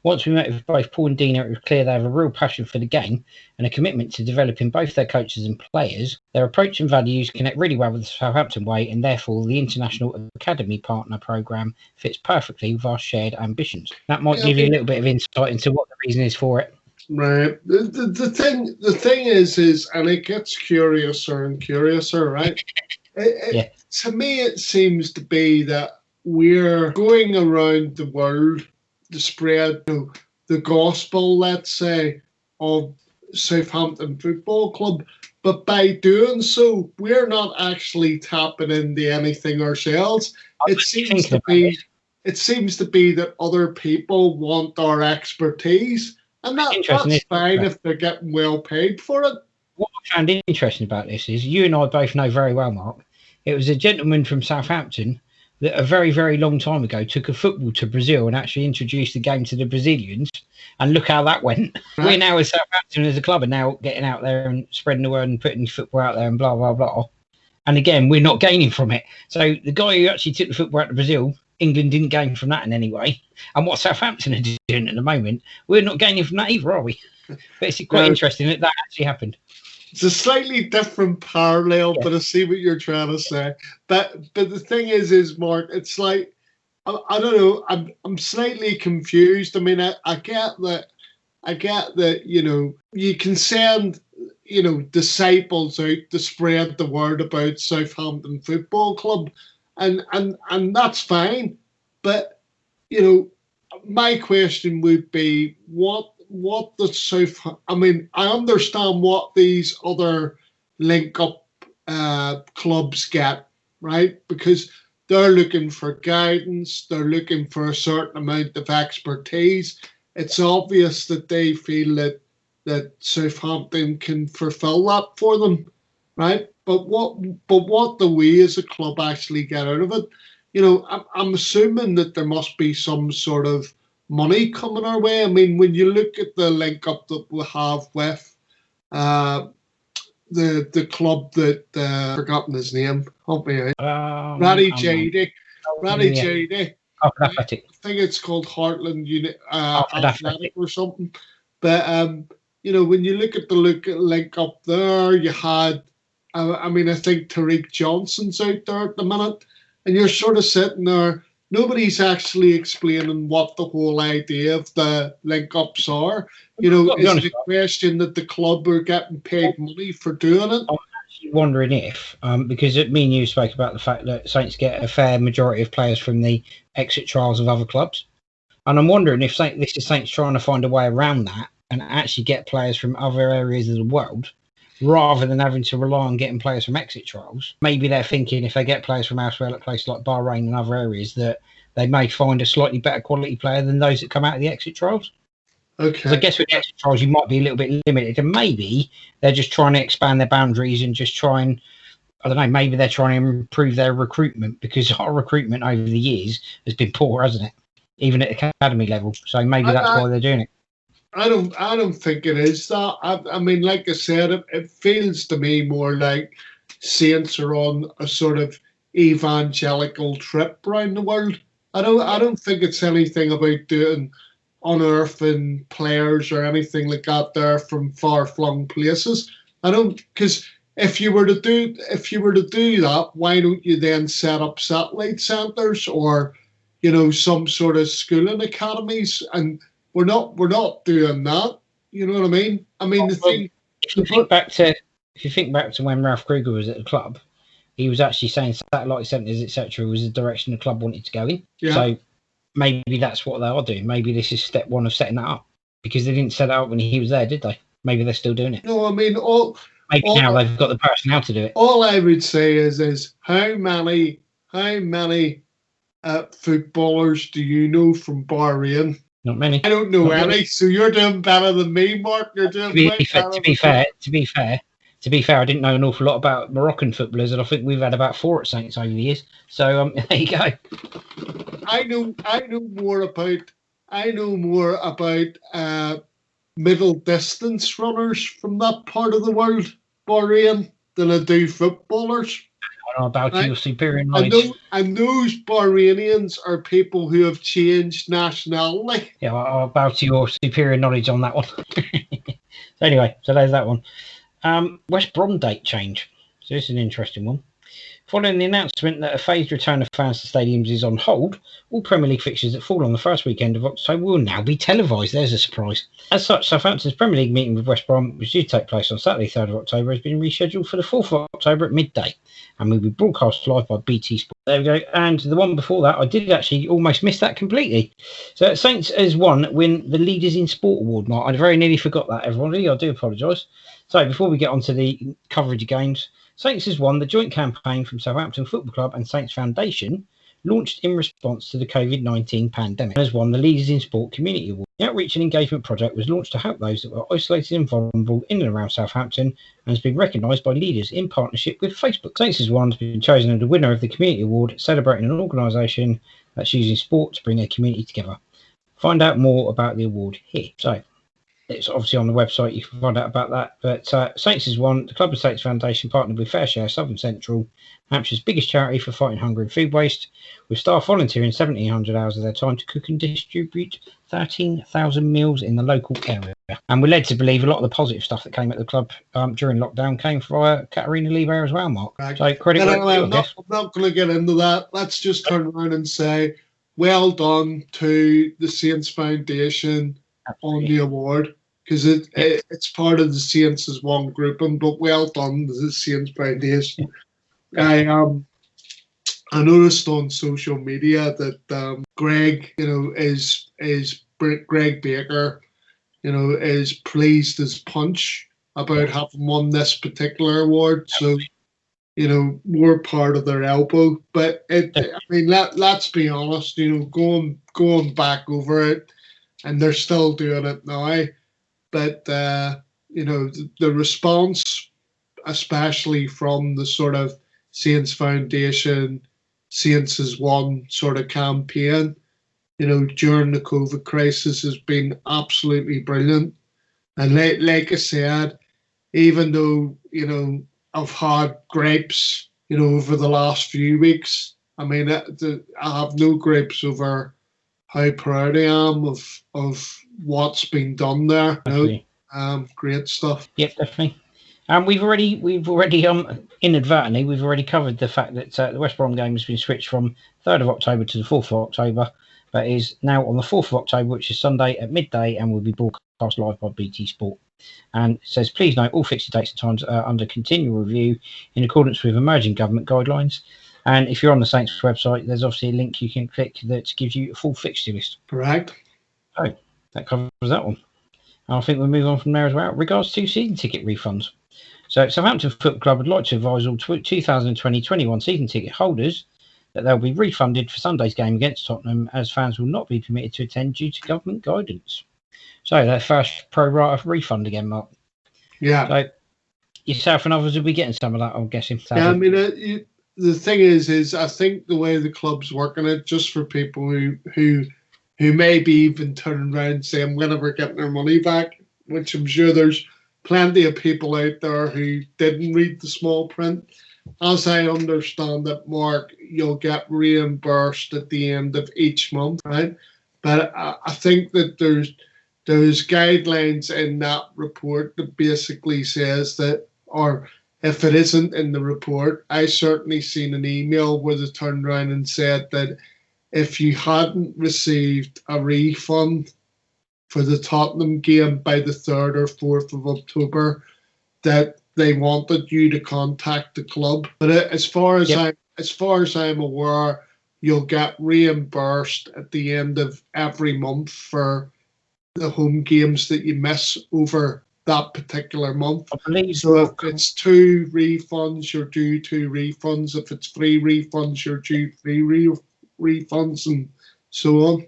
"Once we met with both Paul and Dina, it was clear they have a real passion for the game and a commitment to developing both their coaches and players. Their approach and values connect really well with the Southampton way, and therefore the International Academy Partner Programme fits perfectly with our shared ambitions." That might give you a little bit of insight into what the reason is for it. Right. The thing is, and it gets curiouser and curiouser, right? To me, it seems to be that we're going around the world to spread the gospel, let's say, of Southampton Football Club. But by doing so, we're not actually tapping into anything ourselves. It seems to be that other people want our expertise, and that's fine if they're getting well paid for it. What I found interesting about this is you and I both know very well, Mark. It was a gentleman from Southampton that a very, very long time ago took a football to Brazil and actually introduced the game to the Brazilians. And look how that went. Right. We're now, as Southampton as a club, are now getting out there and spreading the word and putting football out there and blah, blah, blah. And again, we're not gaining from it. So the guy who actually took the football out to Brazil, England didn't gain from that in any way. And what Southampton are doing at the moment, we're not gaining from that either, are we? But it's quite interesting that actually happened. It's a slightly different parallel, but I see what you're trying to say. But the thing is, Mark, it's like, I don't know, I'm slightly confused. I mean, I get that, you can send, disciples out to spread the word about Southampton Football Club, and that's fine. But, my question would be, I understand what these other link-up clubs get, right? Because they're looking for guidance, they're looking for a certain amount of expertise. It's obvious that they feel that Southampton can fulfill that for them, right? But what do we as a club actually get out of it? I'm assuming that there must be some sort of money coming our way. I mean, when you look at the link up that we have with the club that I've forgotten his name, help me out. Raddy Jady. I think it's called Heartland Athletic or something. But when you look at the link up there, you had I think Tariq Johnson's out there at the minute, and you're sort of sitting there. Nobody's actually explaining what the whole idea of the link-ups are. Is it a question that the club are getting paid money for doing it? I'm actually wondering if, because me and you spoke about the fact that Saints get a fair majority of players from the exit trials of other clubs. And I'm wondering if this is Saints trying to find a way around that and actually get players from other areas of the world, rather than having to rely on getting players from exit trials. Maybe they're thinking if they get players from elsewhere, like places like Bahrain and other areas, that they may find a slightly better quality player than those that come out of the exit trials. Okay. Because I guess with the exit trials, you might be a little bit limited, and maybe they're just trying to expand their boundaries and just try and, I don't know, maybe they're trying to improve their recruitment, because our recruitment over the years has been poor, hasn't it? Even at academy level. So maybe that's why they're doing it. I don't think it is that. I mean, like I said, it feels to me more like Saints are on a sort of evangelical trip around the world. I don't think it's anything about doing unearthing players or anything like that there from far-flung places. Because if you were to do that, why don't you then set up satellite centres or some sort of schooling academies? And we're not doing that. You know what I mean? I mean, if you think back to when Ralph Kruger was at the club, he was actually saying satellite centres, etc., was the direction the club wanted to go in. Yeah. So maybe that's what they are doing. Maybe this is step one of setting that up, because they didn't set it up when he was there, did they? Maybe they're still doing it. No, I mean, now they've got the personnel to do it. All I would say is how many footballers do you know from Bahrain? Not many. I don't know any. So you're doing better than me, Mark. You're doing to be fair, To be fair, I didn't know an awful lot about Moroccan footballers, and I think we've had about 4 at Saints over the years. So there you go. I know more about middle distance runners from that part of the world, Bahrain, than I do footballers. I know about your superior knowledge. And those Bahrainians are people who have changed nationality. Yeah, about your superior knowledge on that one. So anyway, so there's that one. West Brom date change. So this is an interesting one. Following the announcement that a phased return of fans to stadiums is on hold, all Premier League fixtures that fall on the first weekend of October will now be televised. There's a surprise. As such, Southampton's Premier League meeting with West Brom, which is due to take place on Saturday, 3rd of October, has been rescheduled for the 4th of October at midday and will be broadcast live by BT Sport. There we go. And the one before that, I did actually almost miss that completely. So Saints has win the Leaders in Sport Award, Mark. I very nearly forgot that, everybody. I do apologise. So before we get on to the coverage of games, Saints has won the joint campaign from Southampton Football Club and Saints Foundation, launched in response to the COVID-19 pandemic, and has won the Leaders in Sport Community Award. The Outreach and Engagement Project was launched to help those that were isolated and vulnerable in and around Southampton and has been recognised by Leaders in partnership with Facebook. Saints has been chosen as the winner of the Community Award, celebrating an organisation that's using sport to bring a community together. Find out more about the award here. So it's obviously on the website, you can find out about that. But Saints has won. The Club of Saints Foundation partnered with Fair Share Southern Central, Hampshire's biggest charity for fighting hunger and food waste, with staff volunteering 1,700 hours of their time to cook and distribute 13,000 meals in the local area. And we're led to believe a lot of the positive stuff that came at the club during lockdown came via Katarina Liebherr as well, Mark. Right. So credit. I'm not going to get into that. Let's just turn around and say, well done to the Saints Foundation on the award. Because it's part of the Saints as one grouping, but well done to the Saints Foundation. I noticed on social media that Greg, is Greg Baker, is pleased as punch about having won this particular award. So, we're part of their elbow. But let's be honest, going back over it, and they're still doing it now. But, the response, especially from the sort of Saints Foundation, Saints has won sort of campaign, during the COVID crisis has been absolutely brilliant. And like I said, even though, I've had gripes, over the last few weeks, I have no gripes over how proud I am of what's been done there. Great stuff. Yep, definitely. And we've already inadvertently we've already covered the fact that the West Brom game has been switched from 3rd of October to the 4th of October, but is now on the 4th of October, which is Sunday at midday, and will be broadcast live by BT Sport. And it says, please note all fixture dates and times are under continual review in accordance with emerging government guidelines. And if you're on the Saints website, there's obviously a link you can click that gives you a full fixture list. Correct. So that covers that one. And I think we'll move on from there as well. Regards to season ticket refunds. So Southampton Football Club would like to advise all 2020-21 season ticket holders that they'll be refunded for Sunday's game against Tottenham, as fans will not be permitted to attend due to government guidance. So their first pro rata refund again, Mark. Yeah. So yourself and others will be getting some of that, I'm guessing. Yeah, the thing is I think the way the club's working it, just for people who maybe even turn around and say, I'm never getting their money back, which I'm sure there's plenty of people out there who didn't read the small print. As I understand it, Mark, you'll get reimbursed at the end of each month, right? But I think that there's guidelines in that report that basically says that, or if it isn't in the report, I certainly seen an email where they turned around and said that if you hadn't received a refund for the Tottenham game by the 3rd or 4th of October, that they wanted you to contact the club. But as far as I'm aware, you'll get reimbursed at the end of every month for the home games that you miss over that particular month. I believe so. If it's 2 refunds, you're due 2 refunds. If it's 3 refunds, you're due 3 refunds, and so on.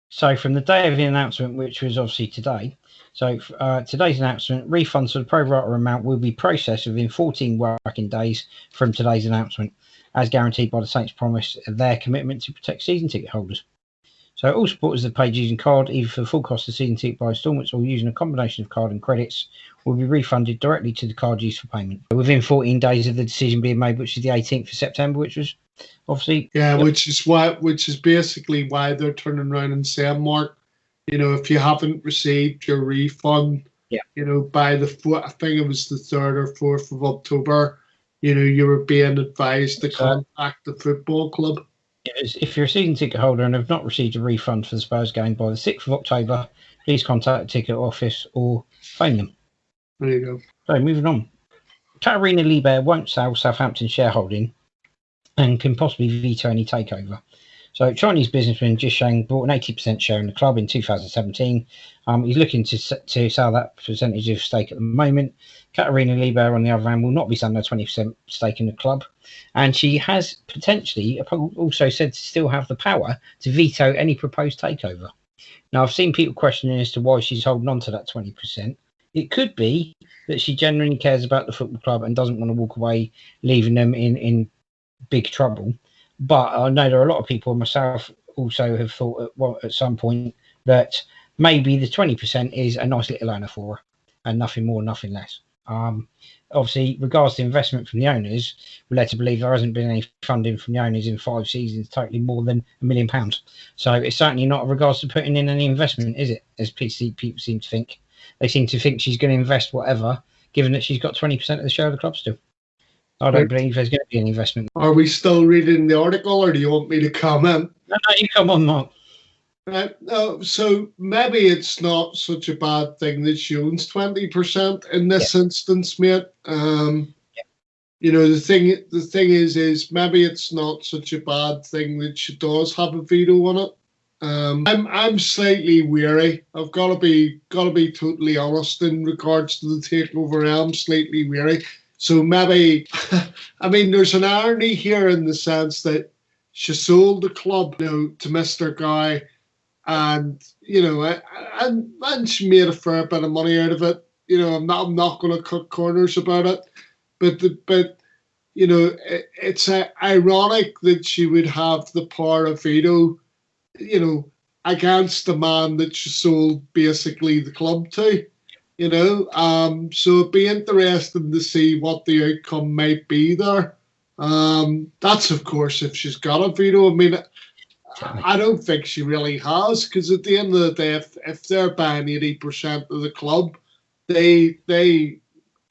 So from the day of the announcement, which was obviously today, So today's announcement, refunds for the pro rata amount will be processed within 14 working days from today's announcement, as guaranteed by the Saints' promise of their commitment to protect season ticket holders. So all supporters that paid using card, either for the full cost of season ticket by instalments or using a combination of card and credits, will be refunded directly to the card used for payment within 14 days of the decision being made, which is the 18th of September, which was obviously... which is basically why they're turning around and saying, Mark, if you haven't received your refund, by the 4th, I think it was the 3rd or 4th of October, you were being advised to contact the football club. If you're a season ticket holder and have not received a refund for the Spurs game by the 6th of October, please contact the ticket office or phone them. There you go. So moving on. Katarina Liebherr won't sell Southampton shareholding and can possibly veto any takeover. So Chinese businessman Jishang bought an 80% share in the club in 2017. He's looking to sell that percentage of stake at the moment. Katarina Liebherr, on the other hand, will not be selling a 20% stake in the club. And she has potentially also said to still have the power to veto any proposed takeover. Now, I've seen people questioning as to why she's holding on to that 20%. It could be that she genuinely cares about the football club and doesn't want to walk away, leaving them in big trouble. But I know there are a lot of people, myself, also have thought at some point that maybe the 20% is a nice little owner for her and nothing more, nothing less. Obviously, regards to investment from the owners, we're led to believe there hasn't been any funding from the owners in 5 seasons, totally more than £1 million. So it's certainly not in regards to putting in any investment, is it? As people seem to think. They seem to think she's going to invest whatever, given that she's got 20% of the share of the club still. I don't believe there's going to be an investment. Are we still reading the article, or do you want me to comment? No, you come on, Mark. Right. So maybe it's not such a bad thing that she owns 20% in this instance, mate. The thing is maybe it's not such a bad thing that she does have a veto on it. I'm slightly weary. I've got to be totally honest in regards to the takeover. I'm slightly weary. So maybe, I mean, there's an irony here in the sense that she sold the club, to Mr. Guy, and and she made a fair bit of money out of it. I'm not going to cut corners about it, but it's ironic that she would have the power of veto, against the man that she sold basically the club to. So it'd be interesting to see what the outcome might be there. That's of course if she's got a veto. I mean, I don't think she really has, because at the end of the day, if they're buying 80% of the club, they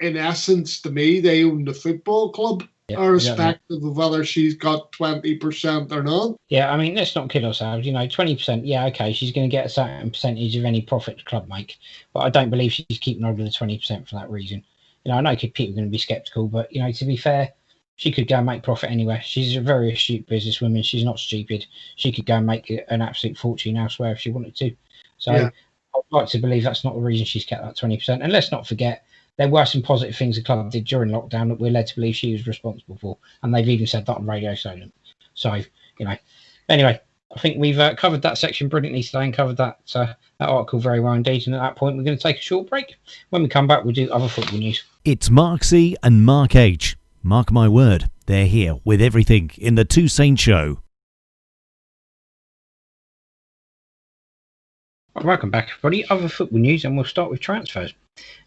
in essence, to me, they own the football club. Irrespective of whether she's got 20% or not. Yeah, I mean, let's not kid ourselves. 20%, yeah, okay, she's going to get a certain percentage of any profit the club make, but I don't believe she's keeping hold of the 20% for that reason. I know people are going to be sceptical, but, to be fair, she could go and make profit anywhere. She's a very astute businesswoman. She's not stupid. She could go and make an absolute fortune elsewhere if she wanted to. So I'd like to believe that's not the reason she's kept that 20%. And let's not forget, there were some positive things the club did during lockdown that we're led to believe she was responsible for. And they've even said that on Radio Solent. So, anyway, I think we've covered that section brilliantly today and covered that article very well indeed. And at that point, we're going to take a short break. When we come back, we'll do other football news. It's Mark C and Mark H. Mark my word, they're here with everything in the Two Saints Show. Welcome back, everybody. Other football news, and we'll start with transfers.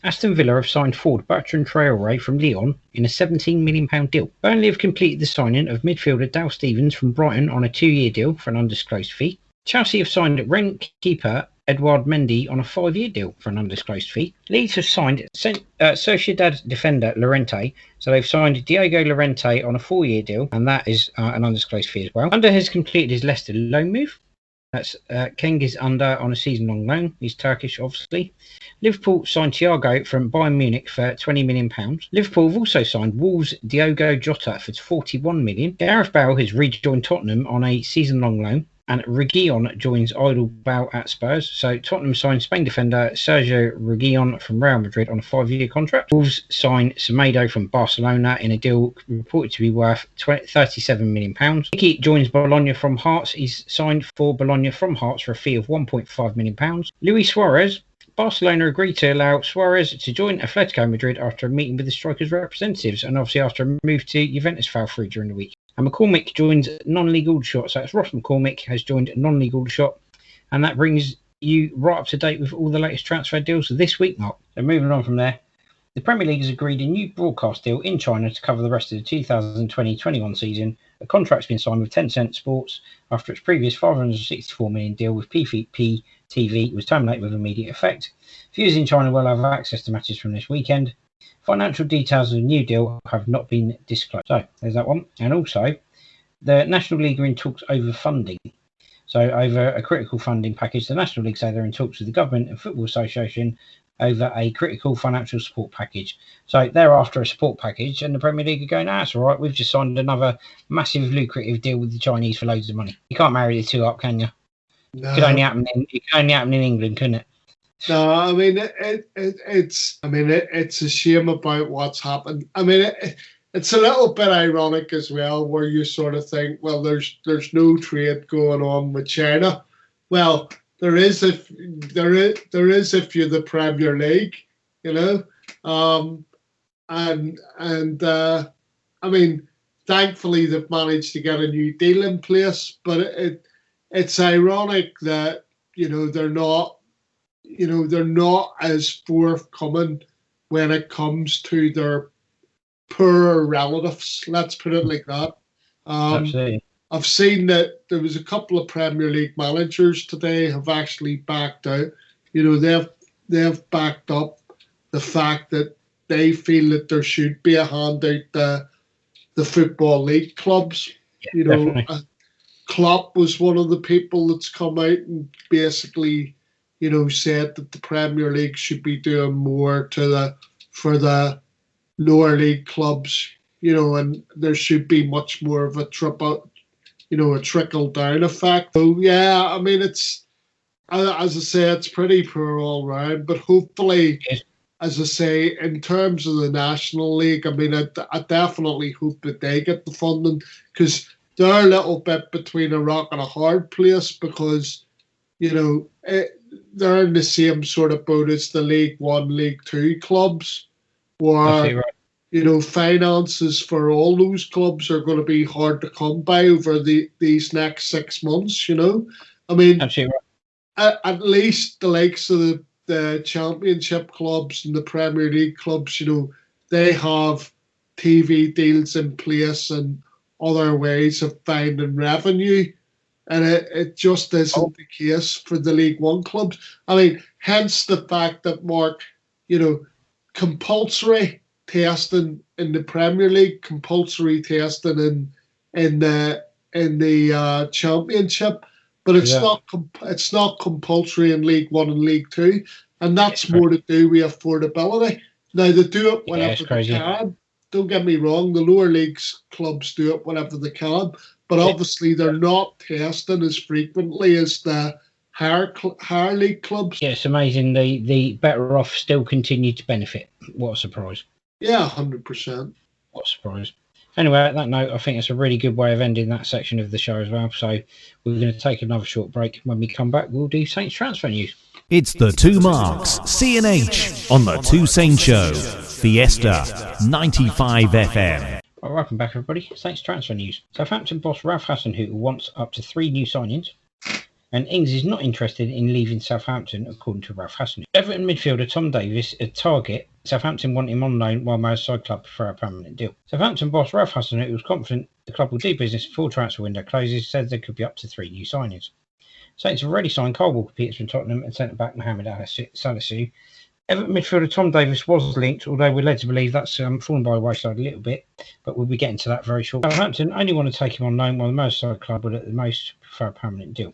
Aston Villa have signed forward Bertrand Traoré from Lyon in a £17 million deal. Burnley have completed the signing of midfielder Dal Stephens from Brighton on a 2-year deal for an undisclosed fee. Chelsea have signed Rennes keeper Edouard Mendy on a 5-year deal for an undisclosed fee. Leeds have signed Sociedad defender Llorente, so they've signed Diego Llorente on a 4-year deal, and that is an undisclosed fee as well. Under has completed his Leicester loan move. That's Cengiz Under on a season-long loan. He's Turkish, obviously. Liverpool signed Thiago from Bayern Munich for £20 million. Liverpool have also signed Wolves' Diogo Jota for £41 million. Gareth Bale has rejoined Tottenham on a season-long loan. And Reguilon joins Idle Bale at Spurs. So Tottenham signed Spain defender Sergio Reguilon from Real Madrid on a 5-year contract. Wolves signed Semedo from Barcelona in a deal reported to be worth £37 million. Hickey joins Bologna from Hearts. He's signed for Bologna from Hearts for a fee of £1.5 million. Luis Suarez Barcelona agreed to allow Suarez to join Atletico Madrid after a meeting with the striker's representatives, and obviously after a move to Juventus fell through during the week. And McCormick joins non-league Aldershot, so that's Ross McCormick has joined non-league Aldershot, and that brings you right up to date with all the latest transfer deals this week, Mark. So moving on from there, the Premier League has agreed a new broadcast deal in China to cover the rest of the 2020-21 season. A contract's been signed with Tencent Sports after its previous $564 million deal with PVP TV was terminated with immediate effect. Viewers in China will have access to matches from this weekend. Financial details of the new deal have not been disclosed. So there's that one. And also, the National League are in talks over funding. So over a critical funding package, the National League say they're in talks with the Government and Football Association over a critical financial support package. So they're after a support package, and the Premier League are going, that's all right, we've just signed another massive lucrative deal with the Chinese for loads of money. You can't marry the two up, can you? No. It could only happen in England, couldn't it? No, I mean it's a shame about what's happened. I mean it's a little bit ironic as well, where you sort of think, well, there's no trade going on with China. Well, there is if you're the Premier League, you know, I mean, thankfully they've managed to get a new deal in place, but it's ironic that they're not as forthcoming when it comes to their poorer relatives. Let's put it like that. Absolutely. I've seen that there was a couple of Premier League managers today have actually backed out. They've backed up the fact that they feel that there should be a handout to the Football League clubs. Definitely. Klopp was one of the people that's come out and basically, said that the Premier League should be doing more for the lower league clubs, and there should be much more of a trickle down effect. So yeah, I mean, it's, as I say, it's pretty poor all round, but hopefully, as I say, in terms of the National League, I mean, I definitely hope that they get the funding, because they're a little bit between a rock and a hard place, because, they're in the same sort of boat as the League One, League Two clubs, where, finances for all those clubs are going to be hard to come by over these next 6 months, I mean, Absolutely at least the likes of the Championship clubs and the Premier League clubs, they have TV deals in place and other ways of finding revenue. And it just isn't the case for the League One clubs. I mean, hence the fact that, Mark, compulsory testing in the Premier League, compulsory testing in the Championship, but it's not compulsory in League One and League Two, and that's more to do with affordability. Now they do it whenever they can. Don't get me wrong; the lower leagues clubs do it whenever they can. But obviously, they're not testing as frequently as the higher league clubs. Yeah, it's amazing. The better off still continue to benefit. What a surprise. Yeah, 100%. What a surprise. Anyway, at that note, I think it's a really good way of ending that section of the show as well. So we're going to take another short break. When we come back, we'll do Saints transfer news. It's the Two Marks, C&H, on the Two Saints Show, Fiesta 95 FM. Well, welcome back, everybody. Saints transfer news. Southampton boss Ralph Hasenhüttl wants up to 3 new signings, and Ings is not interested in leaving Southampton, according to Ralph Hasenhüttl. Everton midfielder Tom Davies, a target. Southampton want him on loan, while Merseyside club prefer a permanent deal. Southampton boss Ralph Hasenhüttl was confident the club will do business before transfer window closes, said there could be up to 3 new signings. Saints have already signed Kyle Walker-Peters from Tottenham and centre-back Mohamed Salisu. Everton midfielder Tom Davies was linked, although we're led to believe that's fallen by the wayside a little bit, but we'll be getting to that very shortly. Southampton only want to take him on loan, while the Merseyside club would at the most prefer a permanent deal.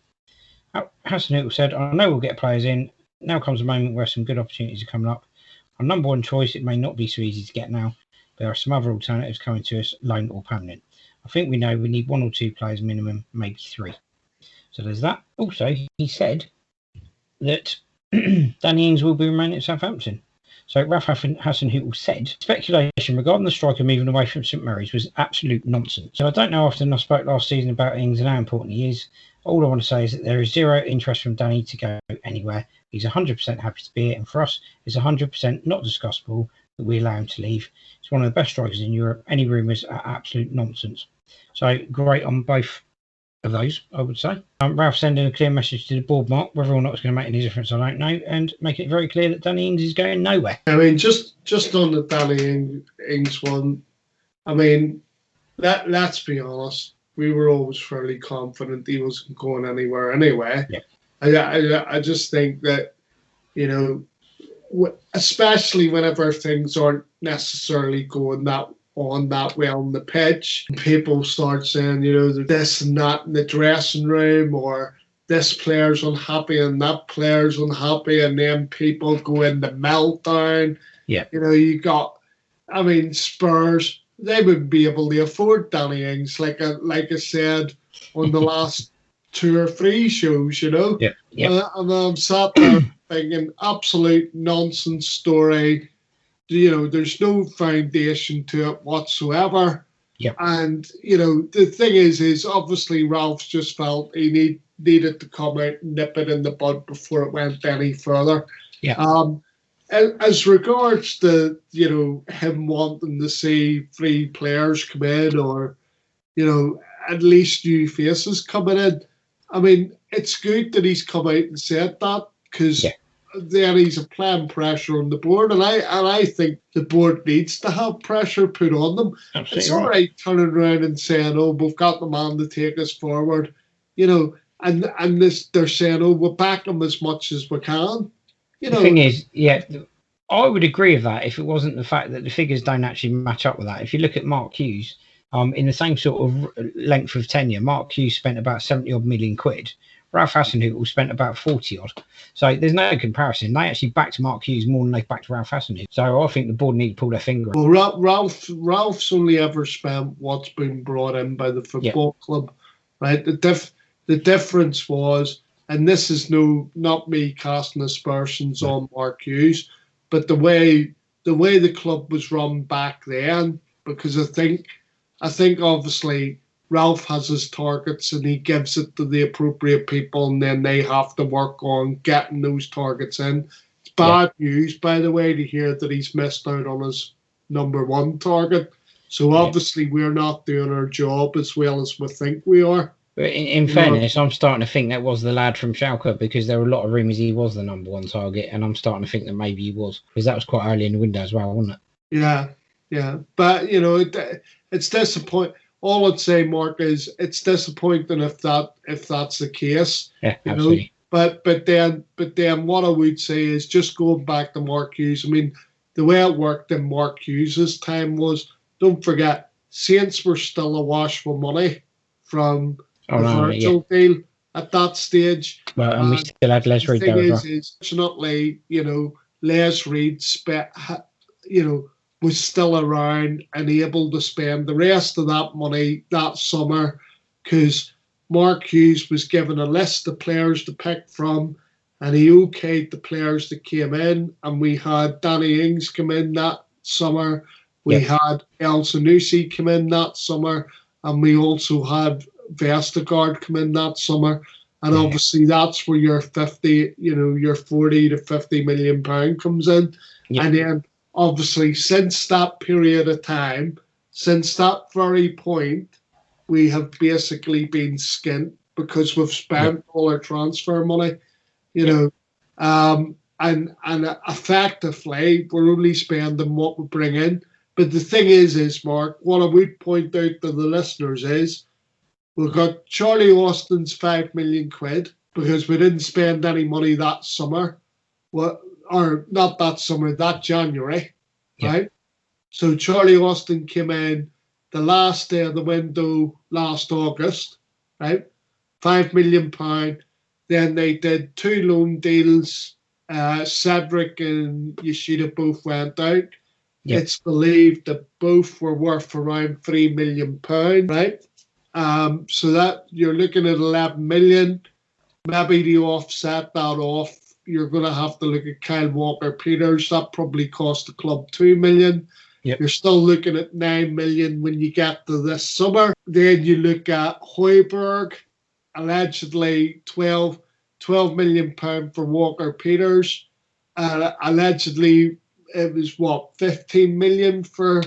Hasenhüttl said, I know we'll get players in. Now comes a moment where some good opportunities are coming up. Our number one choice, it may not be so easy to get now, but there are some other alternatives coming to us, loan or permanent. I think we know we need 1 or 2 players minimum, maybe 3. So there's that. Also, he said that Danny Ings will be remaining at Southampton. So Ralph Hasenhüttl said, speculation regarding the striker moving away from St Mary's was absolute nonsense. So I don't know, often I spoke last season about Ings and how important he is. All I want to say is that there is zero interest from Danny to go anywhere. He's 100% happy to be it, and for us, it's 100% not discussable that we allow him to leave. He's one of the best strikers in Europe. Any rumours are absolute nonsense. So great on both of those, I would say. Ralph sending a clear message to the board, Mark. Whether or not it's going to make any difference, I don't know, and make it very clear that Danny Ings is going nowhere. I mean, just on the Danny Ings one, I mean, let's be honest, we were always fairly confident he wasn't going anywhere anyway. Yeah. I just think that, you know, especially whenever things aren't necessarily going that well on the pitch, people start saying, you know, this and that in the dressing room, or this player's unhappy and that player's unhappy, and then people go into meltdown. Yeah. You know, you got, I mean, Spurs, they wouldn't be able to afford Danny Ings, like I said on the last 2 or 3 shows, you know. Yeah. Yeah. And I'm sat there thinking, absolute nonsense story. You know, there's no foundation to it whatsoever. Yep. And, you know, the thing is obviously Ralph's just felt he needed to come out and nip it in the bud before it went any further. Yeah. As regards to, you know, him wanting to see 3 players come in, or, you know, at least new faces coming in, I mean, it's good that he's come out and said that, because then he's applying pressure on the board, and I think the board needs to have pressure put on them. Absolutely. It's all right turning around and saying, "Oh, we've got the man to take us forward," you know, and they're saying, "Oh, we'll back them as much as we can." You know, the thing is, I would agree with that if it wasn't the fact that the figures don't actually match up with that. If you look at Mark Hughes, in the same sort of length of tenure, Mark Hughes spent about 70 odd million quid. Ralph Hasenhüttl spent about 40 odd. So there's no comparison. They actually backed Mark Hughes more than they backed Ralph Hasenhüttl. So I think the board need to pull their finger. Well, Ralph's only ever spent what's been brought in by the football club, right? The difference was, and this is not me casting aspersions on Mark Hughes, but the way the club was run back then, because I think obviously Ralph has his targets and he gives it to the appropriate people, and then they have to work on getting those targets in. It's bad news, by the way, to hear that he's missed out on his number 1 target. So obviously we're not doing our job as well as we think we are. But in fairness, I'm starting to think that was the lad from Schalke, because there were a lot of rumours he was the number 1 target, and I'm starting to think that maybe he was, because that was quite early in the window as well, wasn't it? Yeah. But, you know, it's disappointing. All I'd say, Mark, is it's disappointing if that's the case. Yeah, absolutely. Know? But then what I would say is, just going back to Mark Hughes. I mean, the way it worked in Mark Hughes' time was, don't forget, Saints were still awash with money from the Virgil deal at that stage. Well, and we still had Les Reed there as well. Fortunately, you know, Les Reed was still around and able to spend the rest of that money that summer, because Mark Hughes was given a list of players to pick from, and he okayed the players that came in, and we had Danny Ings come in that summer, we had El Sanusi come in that summer, and we also had Vestergaard come in that summer, and obviously that's where your 40 to 50 million pound comes in. And then obviously, since that period of time, since that very point, we have basically been skint, because we've spent all our transfer money, you know, and effectively we're only spending what we bring in. But the thing is, Mark, what I would point out to the listeners is, we've got Charlie Austin's 5 million quid, because we didn't spend any money that summer. Or not that summer, that January, right? So Charlie Austin came in the last day of the window last August, right? £5 million. Then they did 2 loan deals. Cedric and Yoshida both went out. It's believed that both were worth around £3 million, right? So that you're looking at 11 million. Maybe to offset that off, you're going to have to look at Kyle Walker-Peters. That probably cost the club 2 million. You're still looking at 9 million when you get to this summer. Then you look at Højbjerg, allegedly 12 £12 million for Walker Peters. Allegedly, it was 15 million for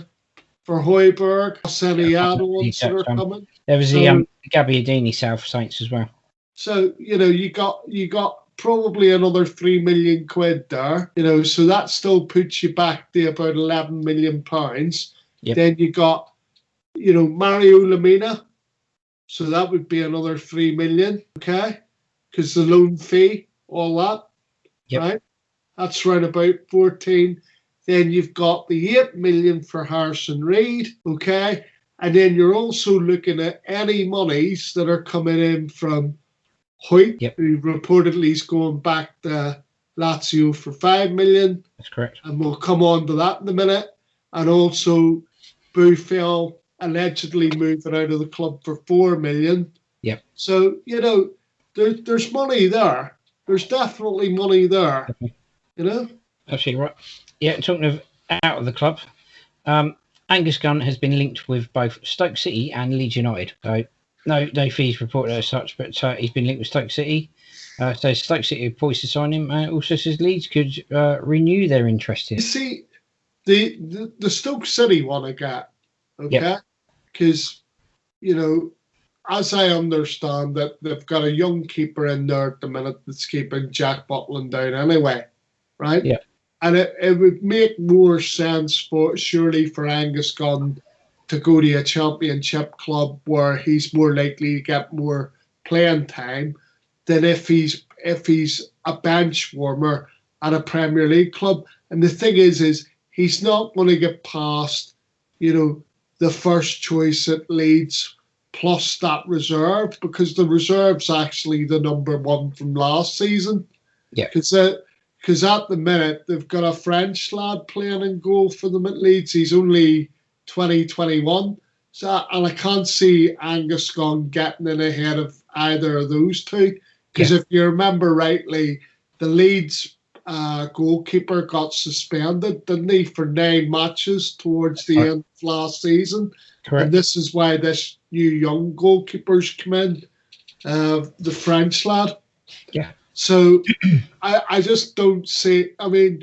Højbjerg. Any add-ons that are coming. There was the Gabbiadini sale for Saints as well. So you got probably another £3 million there. So that still puts you back to about £11 million. Yep. Then you got Mario Lemina. So that would be another 3 million, okay? Because the loan fee, all that, yep. Right? That's around about 14. Then you've got the 8 million for Harrison Reed, okay? And then you're also looking at any monies that are coming in from Hoyt, yep. who reportedly is going back to Lazio for 5 million. That's correct. And we'll come on to that in a minute. And also Buffel allegedly moving out of the club for 4 million. Yep. So, there's money there. There's definitely money there. Absolutely right. Yeah, talking of out of the club, Angus Gunn has been linked with both Stoke City and Leeds United. So no fees reported as such, but he's been linked with Stoke City. So Stoke City are poised to sign him. Also says Leeds could renew their interest in. You see, the Stoke City one I got, okay? Because, as I understand that they've got a young keeper in there at the minute that's keeping Jack Butland down anyway, right? Yeah. And it would make more sense surely for Angus Gunn to go to a championship club where he's more likely to get more playing time than if he's a bench warmer at a Premier League club. And the thing is he's not going to get past, the first choice at Leeds plus that reserve, because the reserve's actually the number one from last season. Yeah. Because at the minute, they've got a French lad playing in goal for them at Leeds. He's only 21. And I can't see Angus Gunn getting in ahead of either of those two. Because if you remember rightly, the Leeds goalkeeper got suspended, didn't he, for 9 matches towards the end of last season. Correct. And this is why this new young goalkeeper's come in, the French lad. Yeah. So I just don't see. I mean,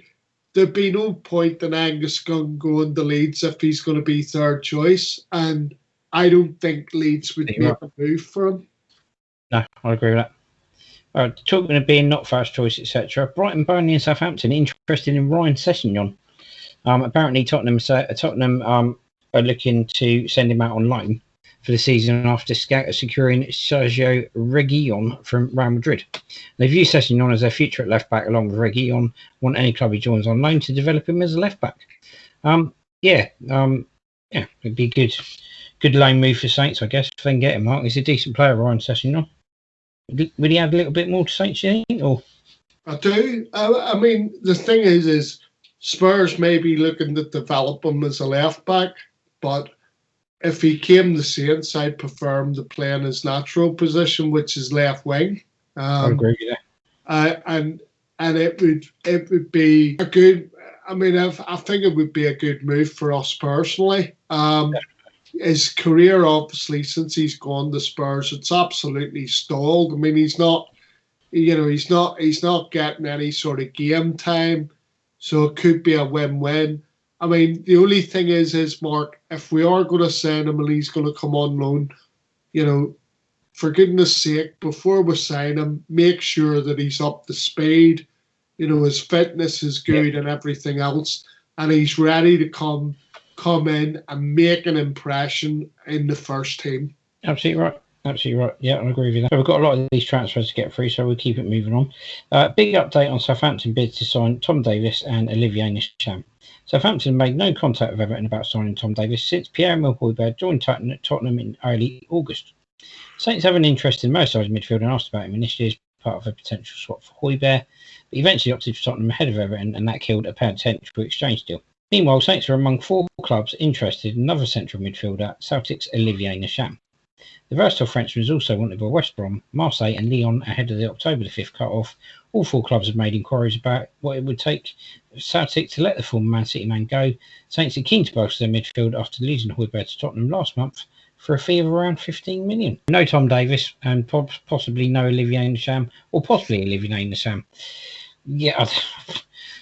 there'd be no point in Angus Gunn going to Leeds if he's going to be third choice, and I don't think Leeds would make a move for him. No, I agree with that. Talking of being not first choice, etc. Brighton, Burnley, and Southampton interested in Ryan Sessegnon. Apparently, Tottenham are looking to send him out on loan for the season after securing Sergio Reguilon from Real Madrid. They view Sessegnon as their future at left back, along with Reguilon. Want any club he joins on loan to develop him as a left back. It'd be a good loan move for Saints, I guess, if they can get him. Mark, he's a decent player, Ryan Sessegnon. Would he add a little bit more to Saints, you think? Or? I do. I mean, the thing is Spurs may be looking to develop him as a left back, but if he came to Saints, I'd prefer him to play in his natural position, which is left wing. I agree with that. And it would be a good. I mean, I think it would be a good move for us personally. His career, obviously, since he's gone to Spurs, it's absolutely stalled. I mean, he's not getting any sort of game time, so it could be a win-win. I mean, the only thing is, Mark, if we are going to send him and he's going to come on loan, for goodness sake, before we sign him, make sure that he's up to speed. His fitness is good and everything else, and he's ready to come in and make an impression in the first team. Absolutely right. Yeah, I agree with that. So we've got a lot of these transfers to get through, so we'll keep it moving on. Big update on Southampton bids to sign Tom Davies and Olivier Ntcham. Southampton made no contact with Everton about signing Tom Davies since Pierre-Emile Højbjerg joined Tottenham in early August. Saints have an interest in Mersey's midfield and asked about him initially as part of a potential swap for Højbjerg, but eventually opted for Tottenham ahead of Everton, and that killed a potential exchange deal. Meanwhile, Saints are among 4 clubs interested in another central midfielder, Celtic's Olivier Ntcham. The versatile Frenchman is also wanted by West Brom, Marseille and Lyon ahead of the October the 5th cut-off. All 4 clubs have made inquiries about what it would take for Celtic to let the former Man City man go. Saints are keen to bolster their midfield after losing Højbjerg to Tottenham last month for a fee of around 15 million. No Tom Davis and possibly no Olivier Nisham, or possibly Olivier Nisham. Yeah,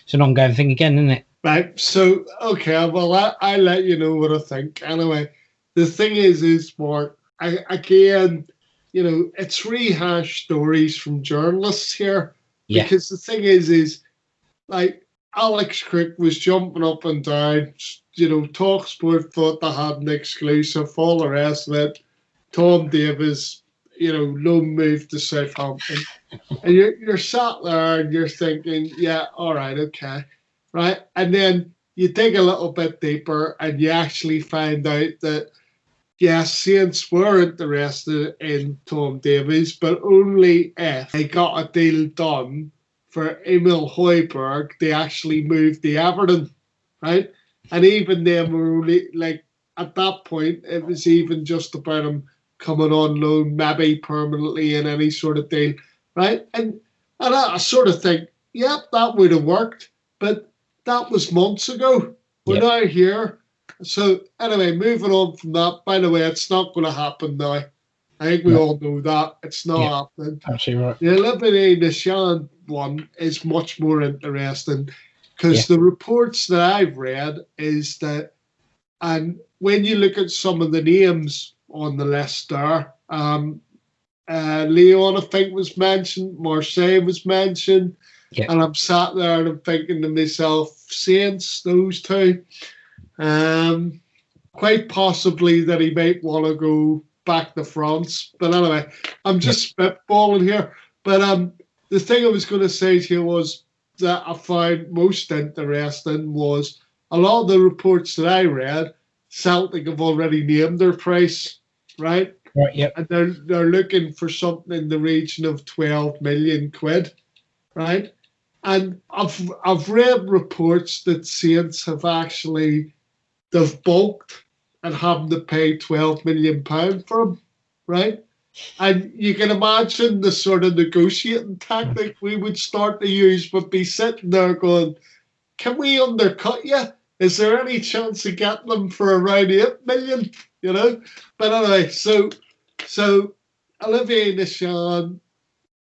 it's an ongoing thing again, isn't it? Right. So, okay, well, I let you know what I think. Anyway, the thing is, Mark, again, it's rehashed stories from journalists here. Yeah. Because the thing is like Alex Crick was jumping up and down. TalkSport thought they had an exclusive, all the rest of it. Tom Davis, loan move to Southampton. And you're sat there and you're thinking, yeah, all right, okay. Right. And then you dig a little bit deeper and you actually find out that, yes, Saints were interested in Tom Davies, but only if they got a deal done for Emil Højbjerg. They actually moved to Everton, right? And even then, were only at that point, it was even just about him coming on loan, maybe permanently in any sort of deal, right? And I sort of think, yep, that would have worked, but that was months ago. We're now here. So anyway, moving on from that. By the way, it's not going to happen now. I think we all know that. It's not happening. Absolutely right. The Olivier Nisham one is much more interesting because the reports that I've read is that, and when you look at some of the names on the list there, Leon, I think, was mentioned, Marseille was mentioned, and I'm sat there and I'm thinking to myself, Saints, those two, quite possibly that he might want to go back to France. But anyway, I'm just spitballing here. But the thing I was going to say to you was that I found most interesting was a lot of the reports that I read, Celtic have already named their price, right? Right, yep. And they're looking for something in the region of 12 million quid, right? And I've read reports that Saints have actually, they've bulked and having to pay £12 million for him, right? And you can imagine the sort of negotiating tactic we would start to use would be sitting there going, can we undercut you? Is there any chance of getting them for around £8 million? But anyway, so Olivier Nisham,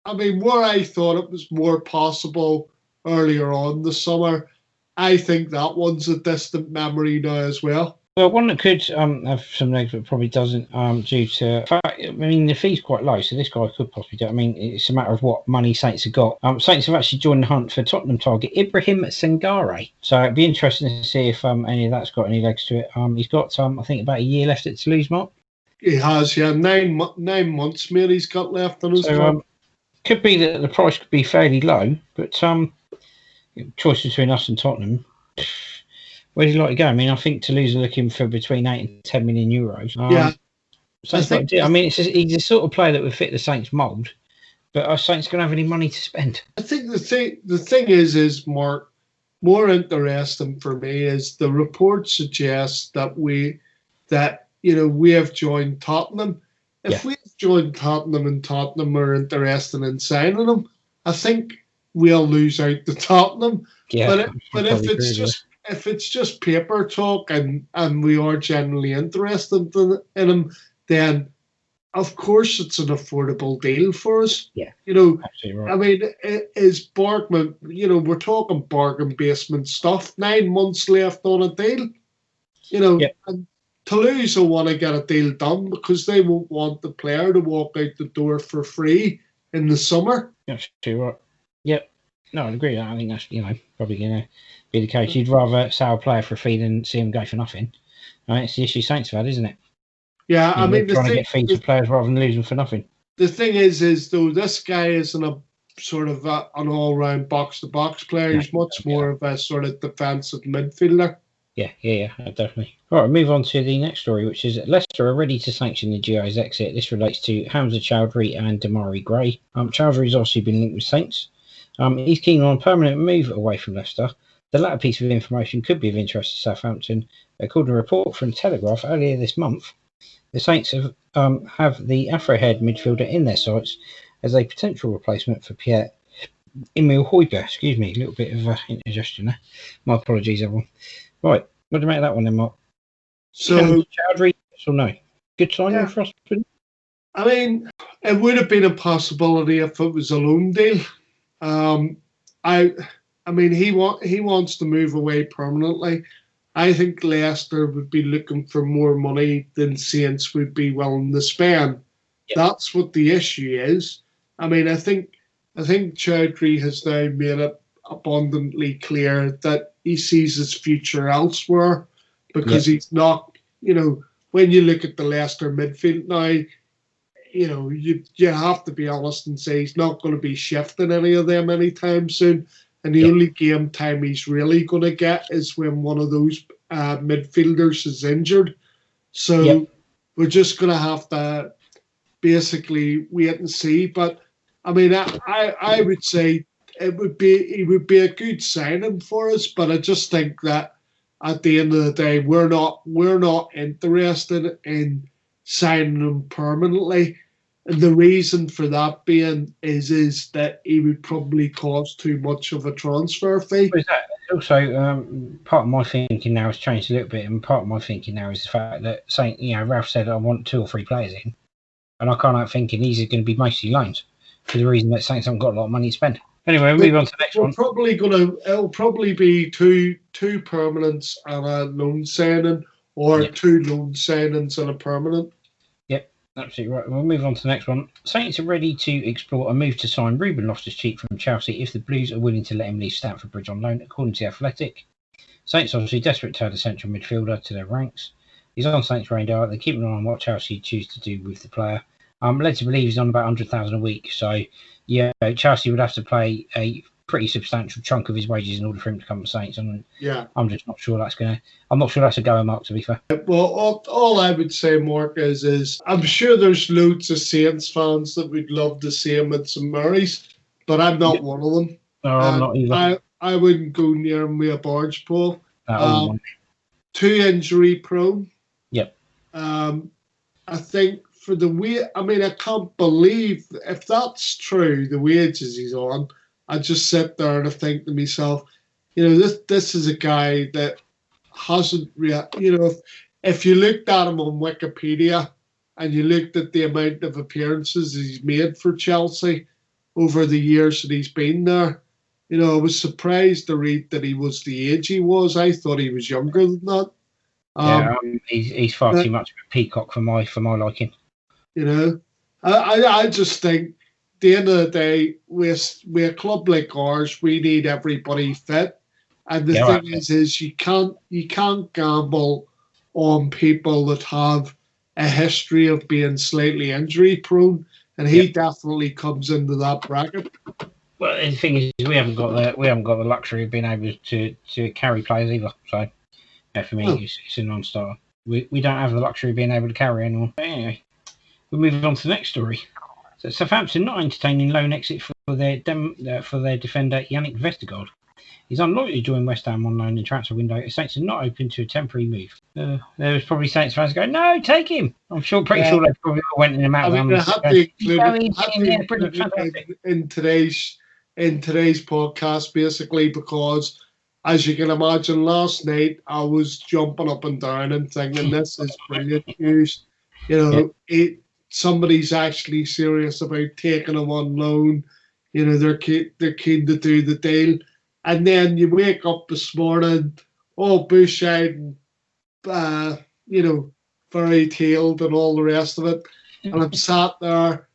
I mean, where I thought it was more possible earlier on this summer, I think that one's a distant memory now as well. Well, one that could have some legs, but probably doesn't, due to the fee's quite low, so this guy could possibly do it. I mean, it's a matter of what money Saints have got. Saints have actually joined the hunt for Tottenham target Ibrahim Sangare, so it'd be interesting to see if any of that's got any legs to it. He's got, I think, about a year left at Toulouse, Mark. He has, yeah, 9 months, maybe he's got left on his contract. Could be that the price could be fairly low, but choice between us and Tottenham. Where do you like to go? I mean, I think Toulouse are looking for between 8 and 10 million euros. He's the sort of player that would fit the Saints mould, but are Saints going to have any money to spend? I think the thing is Mark, more interesting for me is the report suggests that we have joined Tottenham. If we've joined Tottenham and Tottenham are interested in signing them, I think we'll lose out to Tottenham. Yeah, but if it's just paper talk and we are generally interested in him, then of course it's an affordable deal for us. Yeah, absolutely right. I mean, is Barkman? We're talking bargain basement stuff. 9 months left on a deal. And Toulouse will want to get a deal done because they won't want the player to walk out the door for free in the summer. Absolutely right. Yep. No, I'd agree. I think that's probably going to be the case. You'd rather sell a player for a fee than see him go for nothing. Right? It's the issue Saints have had, isn't it? Yeah, I mean, trying to get fees for players rather than lose them for nothing. The thing is though, this guy isn't a sort of an all-round box-to-box player. He's much more of a sort of defensive midfielder. Yeah, definitely. All right, move on to the next story, which is Leicester are ready to sanction the Gio's exit. This relates to Hamza Chowdhury and Damari Gray. Chowdhury's obviously been linked with Saints. He's keen on a permanent move away from Leicester. The latter piece of information could be of interest to Southampton. According to a report from Telegraph earlier this month, the Saints have the Afro-haired midfielder in their sights as a potential replacement for Pierre-Emile Højbjerg. Excuse me, a little bit of indigestion there. My apologies, everyone. Right, what do you make of that one then, Mark? So, Chowdhury, yes or no? Good signing for us. I mean, it would have been a possibility if it was a loan deal. I mean, he wants to move away permanently. I think Leicester would be looking for more money than Saints would be willing to spend. Yep. That's what the issue is. I mean, I think Choudhury has now made it abundantly clear that he sees his future elsewhere because he's not, when you look at the Leicester midfield now, you have to be honest and say he's not going to be shifting any of them anytime soon. And the only game time he's really going to get is when one of those midfielders is injured. So we're just going to have to basically wait and see. But I mean, I would say he would be a good signing for us. But I just think that at the end of the day, we're not interested in signing him permanently. And the reason for that being is that he would probably cost too much of a transfer fee. Also, part of my thinking now has changed a little bit, and part of my thinking now is the fact that Ralph said I want 2 or 3 players in, and I can't help thinking these are going to be mostly loans for the reason that Saints haven't got a lot of money to spend. Anyway, we'll move on to the next one. It'll probably be two permanents and a loan signing, or 2 loan signings and a permanent. Absolutely right. We'll move on to the next one. Saints are ready to explore a move to sign Ruben Loftus-Cheek from Chelsea if the Blues are willing to let him leave Stamford Bridge on loan, according to The Athletic. Saints obviously desperate to add a central midfielder to their ranks. He's on Saints' radar. They're keeping an eye on what Chelsea choose to do with the player. I'm led to believe he's on about 100,000 a week. So, Chelsea would have to pay a pretty substantial chunk of his wages in order for him to come to Saints, and I'm just not sure I'm not sure that's a going mark, to be fair. Well, all I would say, Mark, is I'm sure there's loads of Saints fans that would love to see him at St Mary's, but I'm not one of them. No, I'm not either. I wouldn't go near him with a barge pole. Too injury prone. Yep. I think for the way, I can't believe if that's true, the wages he's on. I just sit there and I think to myself, this is a guy that hasn't if you looked at him on Wikipedia and you looked at the amount of appearances he's made for Chelsea over the years that he's been there, I was surprised to read that he was the age he was. I thought he was younger than that. He's far too much of a peacock for my liking. I just think, at the end of the day, with a club like ours, we need everybody fit. And the thing is you can't gamble on people that have a history of being slightly injury prone, and he definitely comes into that bracket. Well, the thing is, we haven't got the luxury of being able to carry players either. So, for me, it's a non-starter. We don't have the luxury of being able to carry anyone. But anyway, we'll move on to the next story. So Southampton not entertaining loan exit for their defender Yannick Vestergaard. He's unlikely to join West Ham on loan in transfer window. Saints are not open to a temporary move. There was probably Saints fans going, "No, take him." I'm pretty sure they probably went in and out. In today's podcast, basically, because as you can imagine, last night I was jumping up and down and thinking, "This is brilliant news." Somebody's actually serious about taking him on loan. They're keen to do the deal. And then you wake up this morning, all bush-eyed and, fairy-tailed and all the rest of it. And I'm sat there,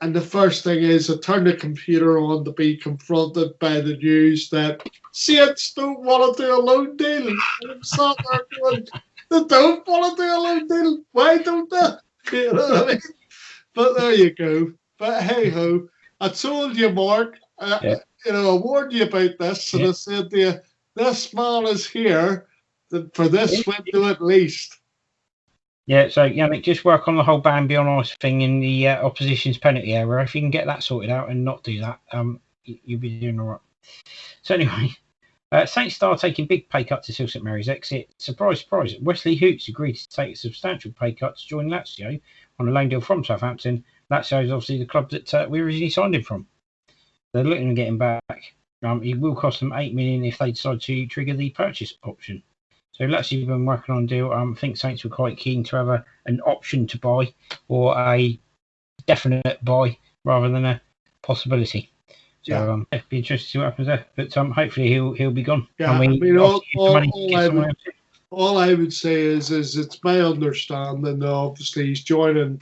and the first thing is I turn the computer on to be confronted by the news that Saints don't want to do a loan deal. And I'm sat there going, they don't want to do a loan deal. Why don't they? You know what I mean? But there you go. But hey-ho, I told you, Mark, I warned you about this, and I said to you, this man is here for this window at least. Yeah, so Yannick, just work on the whole Bambi on ice thing in the opposition's penalty area. If you can get that sorted out and not do that, you'll be doing all right. So anyway, Saints star taking big pay cut to St Mary's exit. Surprise, surprise. Wesley Hoots agreed to take a substantial pay cut to join Lazio on a loan deal from Southampton. Lazio is obviously the club that we originally signed him from. They're looking to get him back. He will cost them $8 million if they decide to trigger the purchase option. So Lazio have been working on a deal. I think Saints were quite keen to have an option to buy or a definite buy rather than a possibility. So it'd be interesting to see what happens there. But hopefully he'll be gone. Yeah, I mean, all I would say is it's my understanding that obviously he's joining,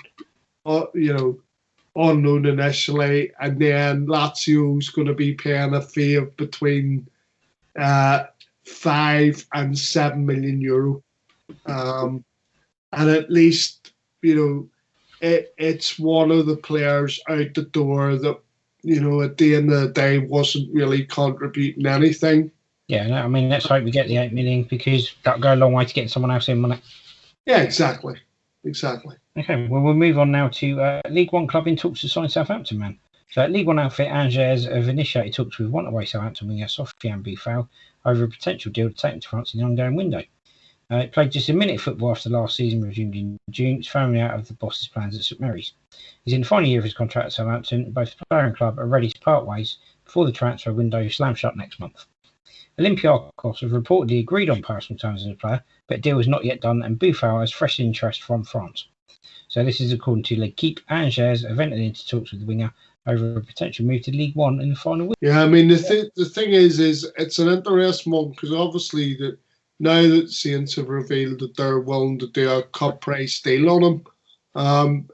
on loan initially, and then Lazio's going to be paying a fee of between 5 and 7 million euro, and at least it's one of the players out the door that at the end of the day wasn't really contributing anything. Yeah, I mean, let's hope we get the 8 million, because that'll go a long way to getting someone else in, won't it? Yeah, exactly. Okay, well, we'll move on now to League One club in talks to sign Southampton man. So League One outfit Angers have initiated talks with one-away Southampton winger Sofiane Boufal over a potential deal to take him to France in the ongoing window. He played just a minute of football after last season resumed in June. It's firmly out of the boss's plans at St Mary's. He's in the final year of his contract at Southampton. Both the player and club are ready to part ways before the transfer window slams shut next month. Olympiacos have reportedly agreed on personal terms as a player, but a deal is not yet done, and Boufal has fresh interest from France. So this is according to L'Equipe. Angers have entered into talks with the winger over a potential move to League One in the final week. Yeah, I mean, the thing is it's an interesting one, because obviously now that Saints have revealed that they're willing to do a cut price deal on him,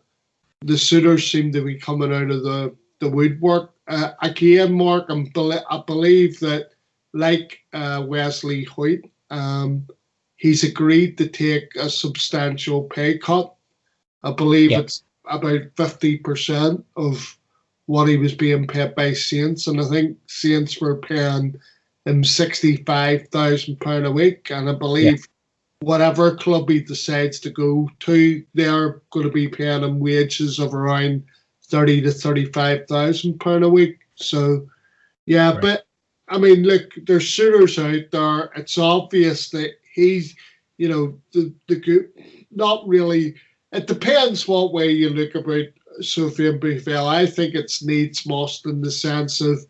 the suitors seem to be coming out of the woodwork. Again, Mark, I believe that, like Wesley Hoyt, he's agreed to take a substantial pay cut. I believe it's about 50% of what he was being paid by Saints, and I think Saints were paying him £65,000 a week, and I believe whatever club he decides to go to, they're going to be paying him wages of around £30,000 to £35,000 a week. So, right. But I mean, look, there's suitors out there. It's obvious that he's, the not really. It depends what way you look about Sofiane Boufal. I think it's needs must, in the sense of,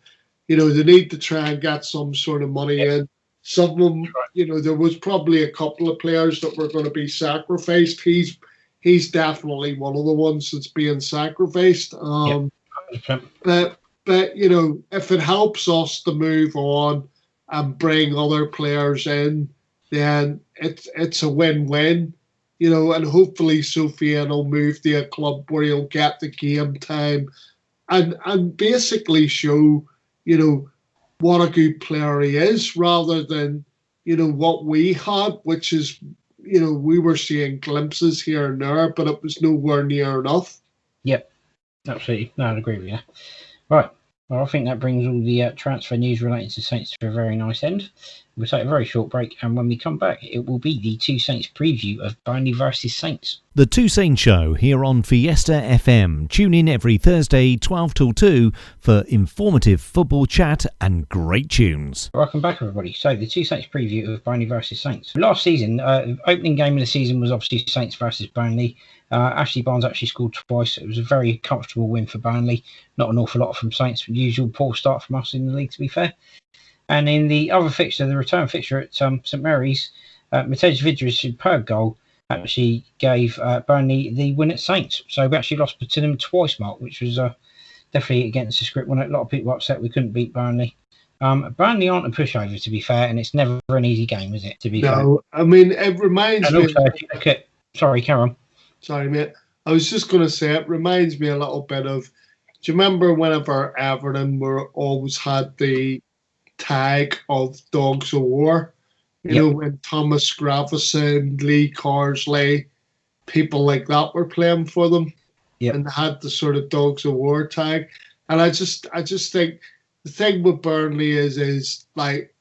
they need to try and get some sort of money in. Some of them, there was probably a couple of players that were going to be sacrificed. He's definitely one of the ones that's being sacrificed. But if it helps us to move on and bring other players in, then it's a win-win. And hopefully Sofiane will move to a club where he'll get the game time and basically show, what a good player he is, rather than, what we had, which is, we were seeing glimpses here and there, but it was nowhere near enough. Yep, absolutely. No, I'd agree with you. Right. Well, I think that brings all the transfer news relating to Saints to a very nice end. We'll take a very short break, and when we come back, it will be the Two Saints preview of Burnley versus Saints. The Two Saints Show here on Fiesta FM. Tune in every Thursday, 12 till 2, for informative football chat and great tunes. Welcome back, everybody. So, the Two Saints preview of Burnley versus Saints. Last season, opening game of the season was obviously Saints versus Burnley. Ashley Barnes actually scored twice. It was a very comfortable win for Burnley. Not an awful lot from Saints. Usual poor start from us in the league, to be fair. And in the other fixture, the return fixture at St Mary's, Matej Vidri's superb goal actually gave Burnley the win at Saints. So we actually lost to them twice, Mark, which was definitely against the script. When a lot of people were upset we couldn't beat Burnley. Burnley aren't a pushover, to be fair, and it's never an easy game, is it? To be fair. No, I mean, it reminds me. Also, if you look at, sorry, carry on. Sorry, mate. I was just going to say, it reminds me a little bit of. Do you remember whenever Everton always had the tag of Dogs of War? You know, when Thomas Gravesen, Lee Carsley, people like that were playing for them, and they had the sort of Dogs of War tag. And I just think the thing with Burnley is like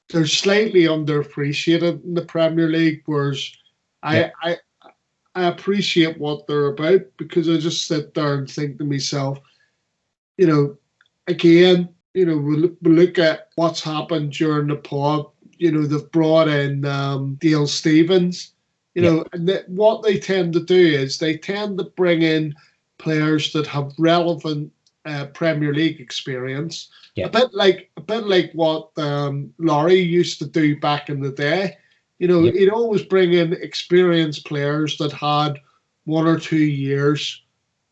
they're slightly underappreciated in the Premier League, whereas I appreciate what they're about, because I just sit there and think to myself, again, we look at what's happened during the pod. They've brought in Dale Stevens. And what they tend to do is they tend to bring in players that have relevant Premier League experience. A bit like what Laurie used to do back in the day. You know, Yep. he'd always bring in experienced players that had 1 or 2 years,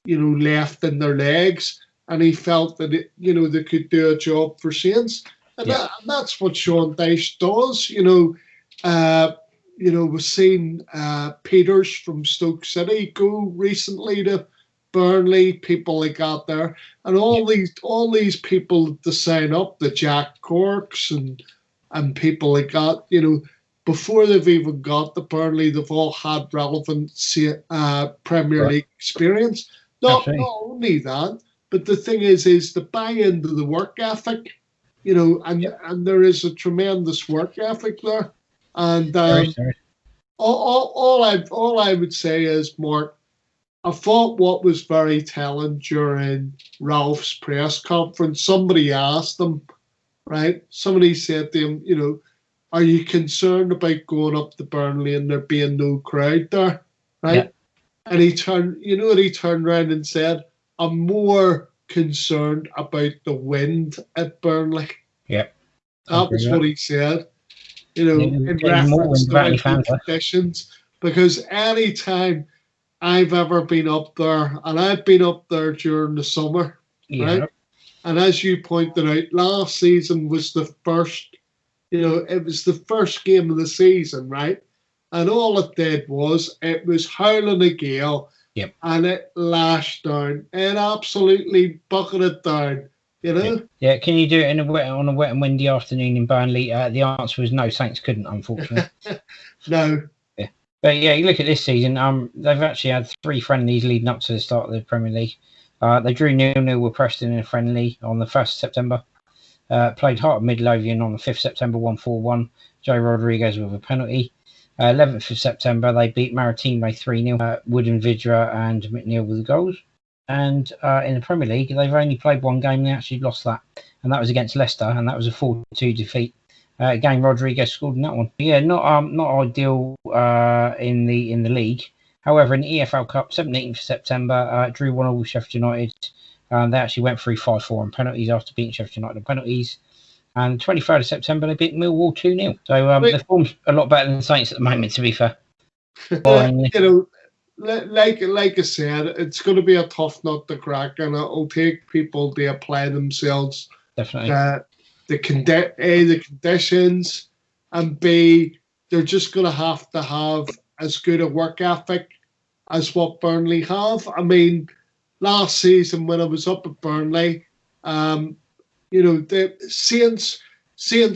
left in their legs, and he felt that they could do a job for Saints, and, Yep. that's what Sean Dyche does. We've seen Peters from Stoke City go recently to Burnley, people like that there, and all these people to sign up, the Jack Corks and people like that, before they've even got to Burnley, they've all had relevant Premier League experience. Not only that, but the thing is the buy into the work ethic, and there is a tremendous work ethic there. And all I would say is, Mark, I thought what was very telling during Ralph's press conference, somebody asked him, right? Somebody said to him, are you concerned about going up to Burnley and there being no crowd there, right? Yeah. And he turned around and said, I'm more concerned about the wind at Burnley. Yeah. That was what he said, in reference to windy conditions. Because any time I've ever been up there, and I've been up there during the summer, right? And as you pointed out, last season was the first, it was the first game of the season, right? And all it did was it was howling a gale, and it lashed down. It absolutely bucketed down, Yeah, can you do it on a wet and windy afternoon in Burnley? The answer was no. Saints couldn't, unfortunately. No. Yeah, but yeah, you look at this season. They've actually had 3 friendlies leading up to the start of the Premier League. They drew 0-0 with Preston in a friendly on the 1st of September. Played Heart of Midlothian on the 5th of September, 1-4-1. Joe Rodriguez with a penalty. 11th of September, they beat Maritime 3-0. Wooden Vidra and McNeil with the goals. And in the Premier League, they've only played 1 game and they actually lost that. And that was against Leicester, and that was a 4-2 defeat. Again, Rodriguez scored in that one. Yeah, not ideal in the league. However, in the EFL Cup, 17th of September, drew 1-1 with Sheffield United. They actually went through 5-4 on penalties after beating Sheffield United on penalties. And 23rd of September, they beat Millwall 2-0. So the form's a lot better than the Saints at the moment, to be fair. Like I said, it's going to be a tough nut to crack, and it'll take people to apply themselves. Definitely. The conditions, and B, they're just going to have as good a work ethic as what Burnley have. I mean, last season when I was up at Burnley, the Saints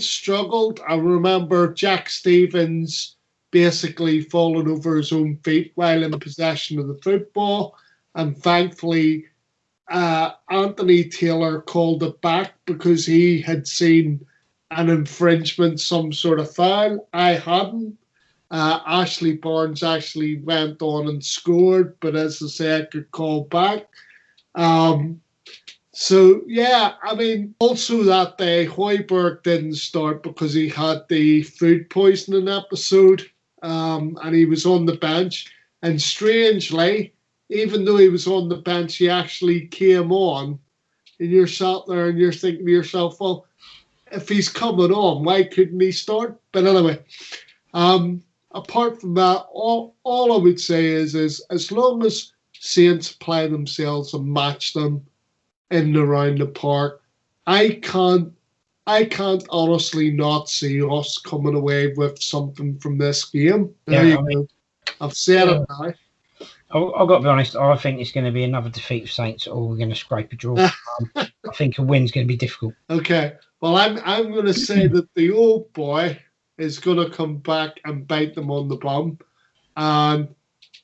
struggled. I remember Jack Stevens basically falling over his own feet while in possession of the football, and thankfully Anthony Taylor called it back because he had seen an infringement, some sort of foul. I hadn't. Ashley Barnes actually went on and scored, but as I say, I could call back. So, yeah, I mean, also that day, Højbjerg didn't start because he had the food poisoning episode, and he was on the bench. And strangely, even though he was on the bench, he actually came on. And you're sat there and you're thinking to yourself, well, if he's coming on, why couldn't he start? But anyway, apart from that, all I would say is as long as Saints play themselves and match them in and around the park, I can't honestly not see us coming away with something from this game. There you go. I've said it now. I've got to be honest, I think it's going to be another defeat of Saints, or we're going to scrape a draw. I think a win's going to be difficult. Okay. Well, I'm going to say that the old boy is going to come back and bite them on the bum, and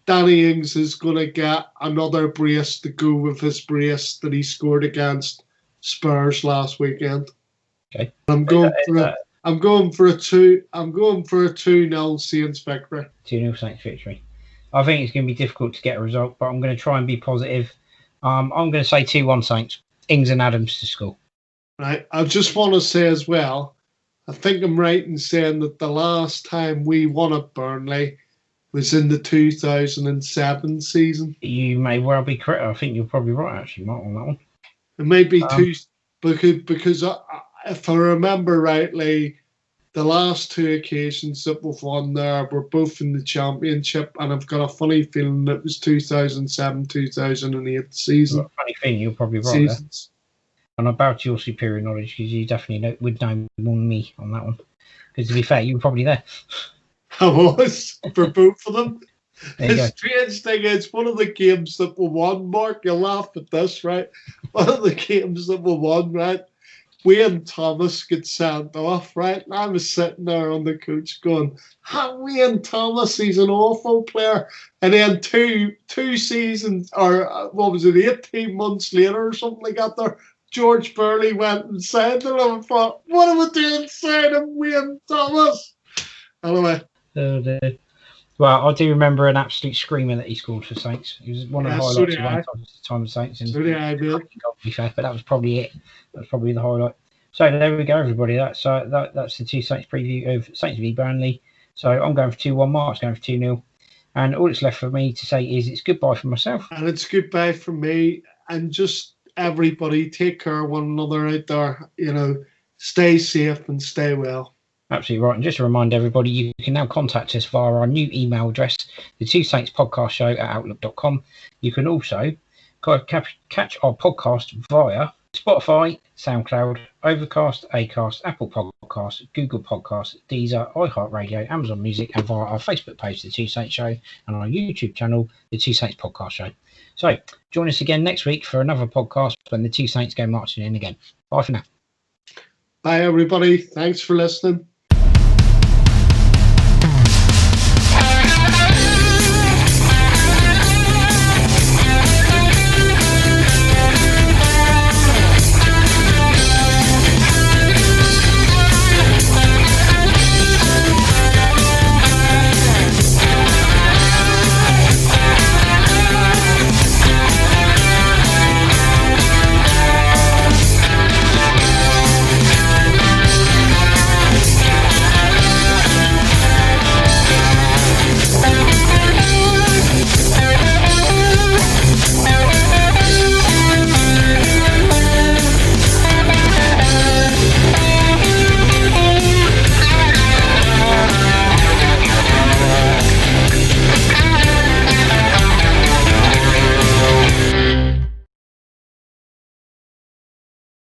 Danny Ings is going to get another brace to go with his brace that he scored against Spurs last weekend. Okay. I'm going for a 2-0 Saints victory. 2-0 Saints victory. I think it's going to be difficult to get a result, but I'm going to try and be positive. I'm going to say 2-1 Saints. Ings and Adams to score. Right. I just want to say as well, I think I'm right in saying that the last time we won at Burnley was in the 2007 season. You may well be correct. I think you're probably right, actually, Mark, on that one. It may be because if I remember rightly, the last two occasions that we've won there were both in the championship, and I've got a funny feeling it was 2007-2008 season. Funny thing, you're probably right Seasons. there. And I bow to your superior knowledge because you definitely would know more than me on that one. Because to be fair, you were probably there. I was for both of them. There you The go. strange thing is, one of the games that we won, Mark, you'll laugh at this, right? One of the games that we won, right? Wayne Thomas gets sent off, right? And I was sitting there on the coach going, Wayne Thomas, he's an awful player. And then two seasons, or what was it, 18 months later or something like that there, George Burley went and said to him, I thought, what am I doing saying to Wayne Thomas? Anyway. Well, I do remember an absolute screamer that he scored for Saints. It was one of the Yeah, so highlights did of I. one time of Saints. And So did I, Bill. to be fair, but that was probably it. That was probably the highlight. So there we go, everybody. That's the two Saints preview of Saints v Burnley. So I'm going for 2-1. Mark's going for 2-0. And all that's left for me to say is it's goodbye from myself. And it's goodbye from me. And just everybody, take care of one another out there. You know, stay safe and stay well. Absolutely right. And just to remind everybody, you can now contact us via our new email address, the Two Saints Podcast Show at outlook.com. You can also catch our podcast via Spotify, SoundCloud, Overcast, Acast, Apple Podcasts, Google Podcasts, Deezer, iHeartRadio, Amazon Music, and via our Facebook page, The Two Saints Show, and our YouTube channel, The Two Saints Podcast Show. So join us again next week for another podcast when the Two Saints go marching in again. Bye for now. Bye, everybody. Thanks for listening.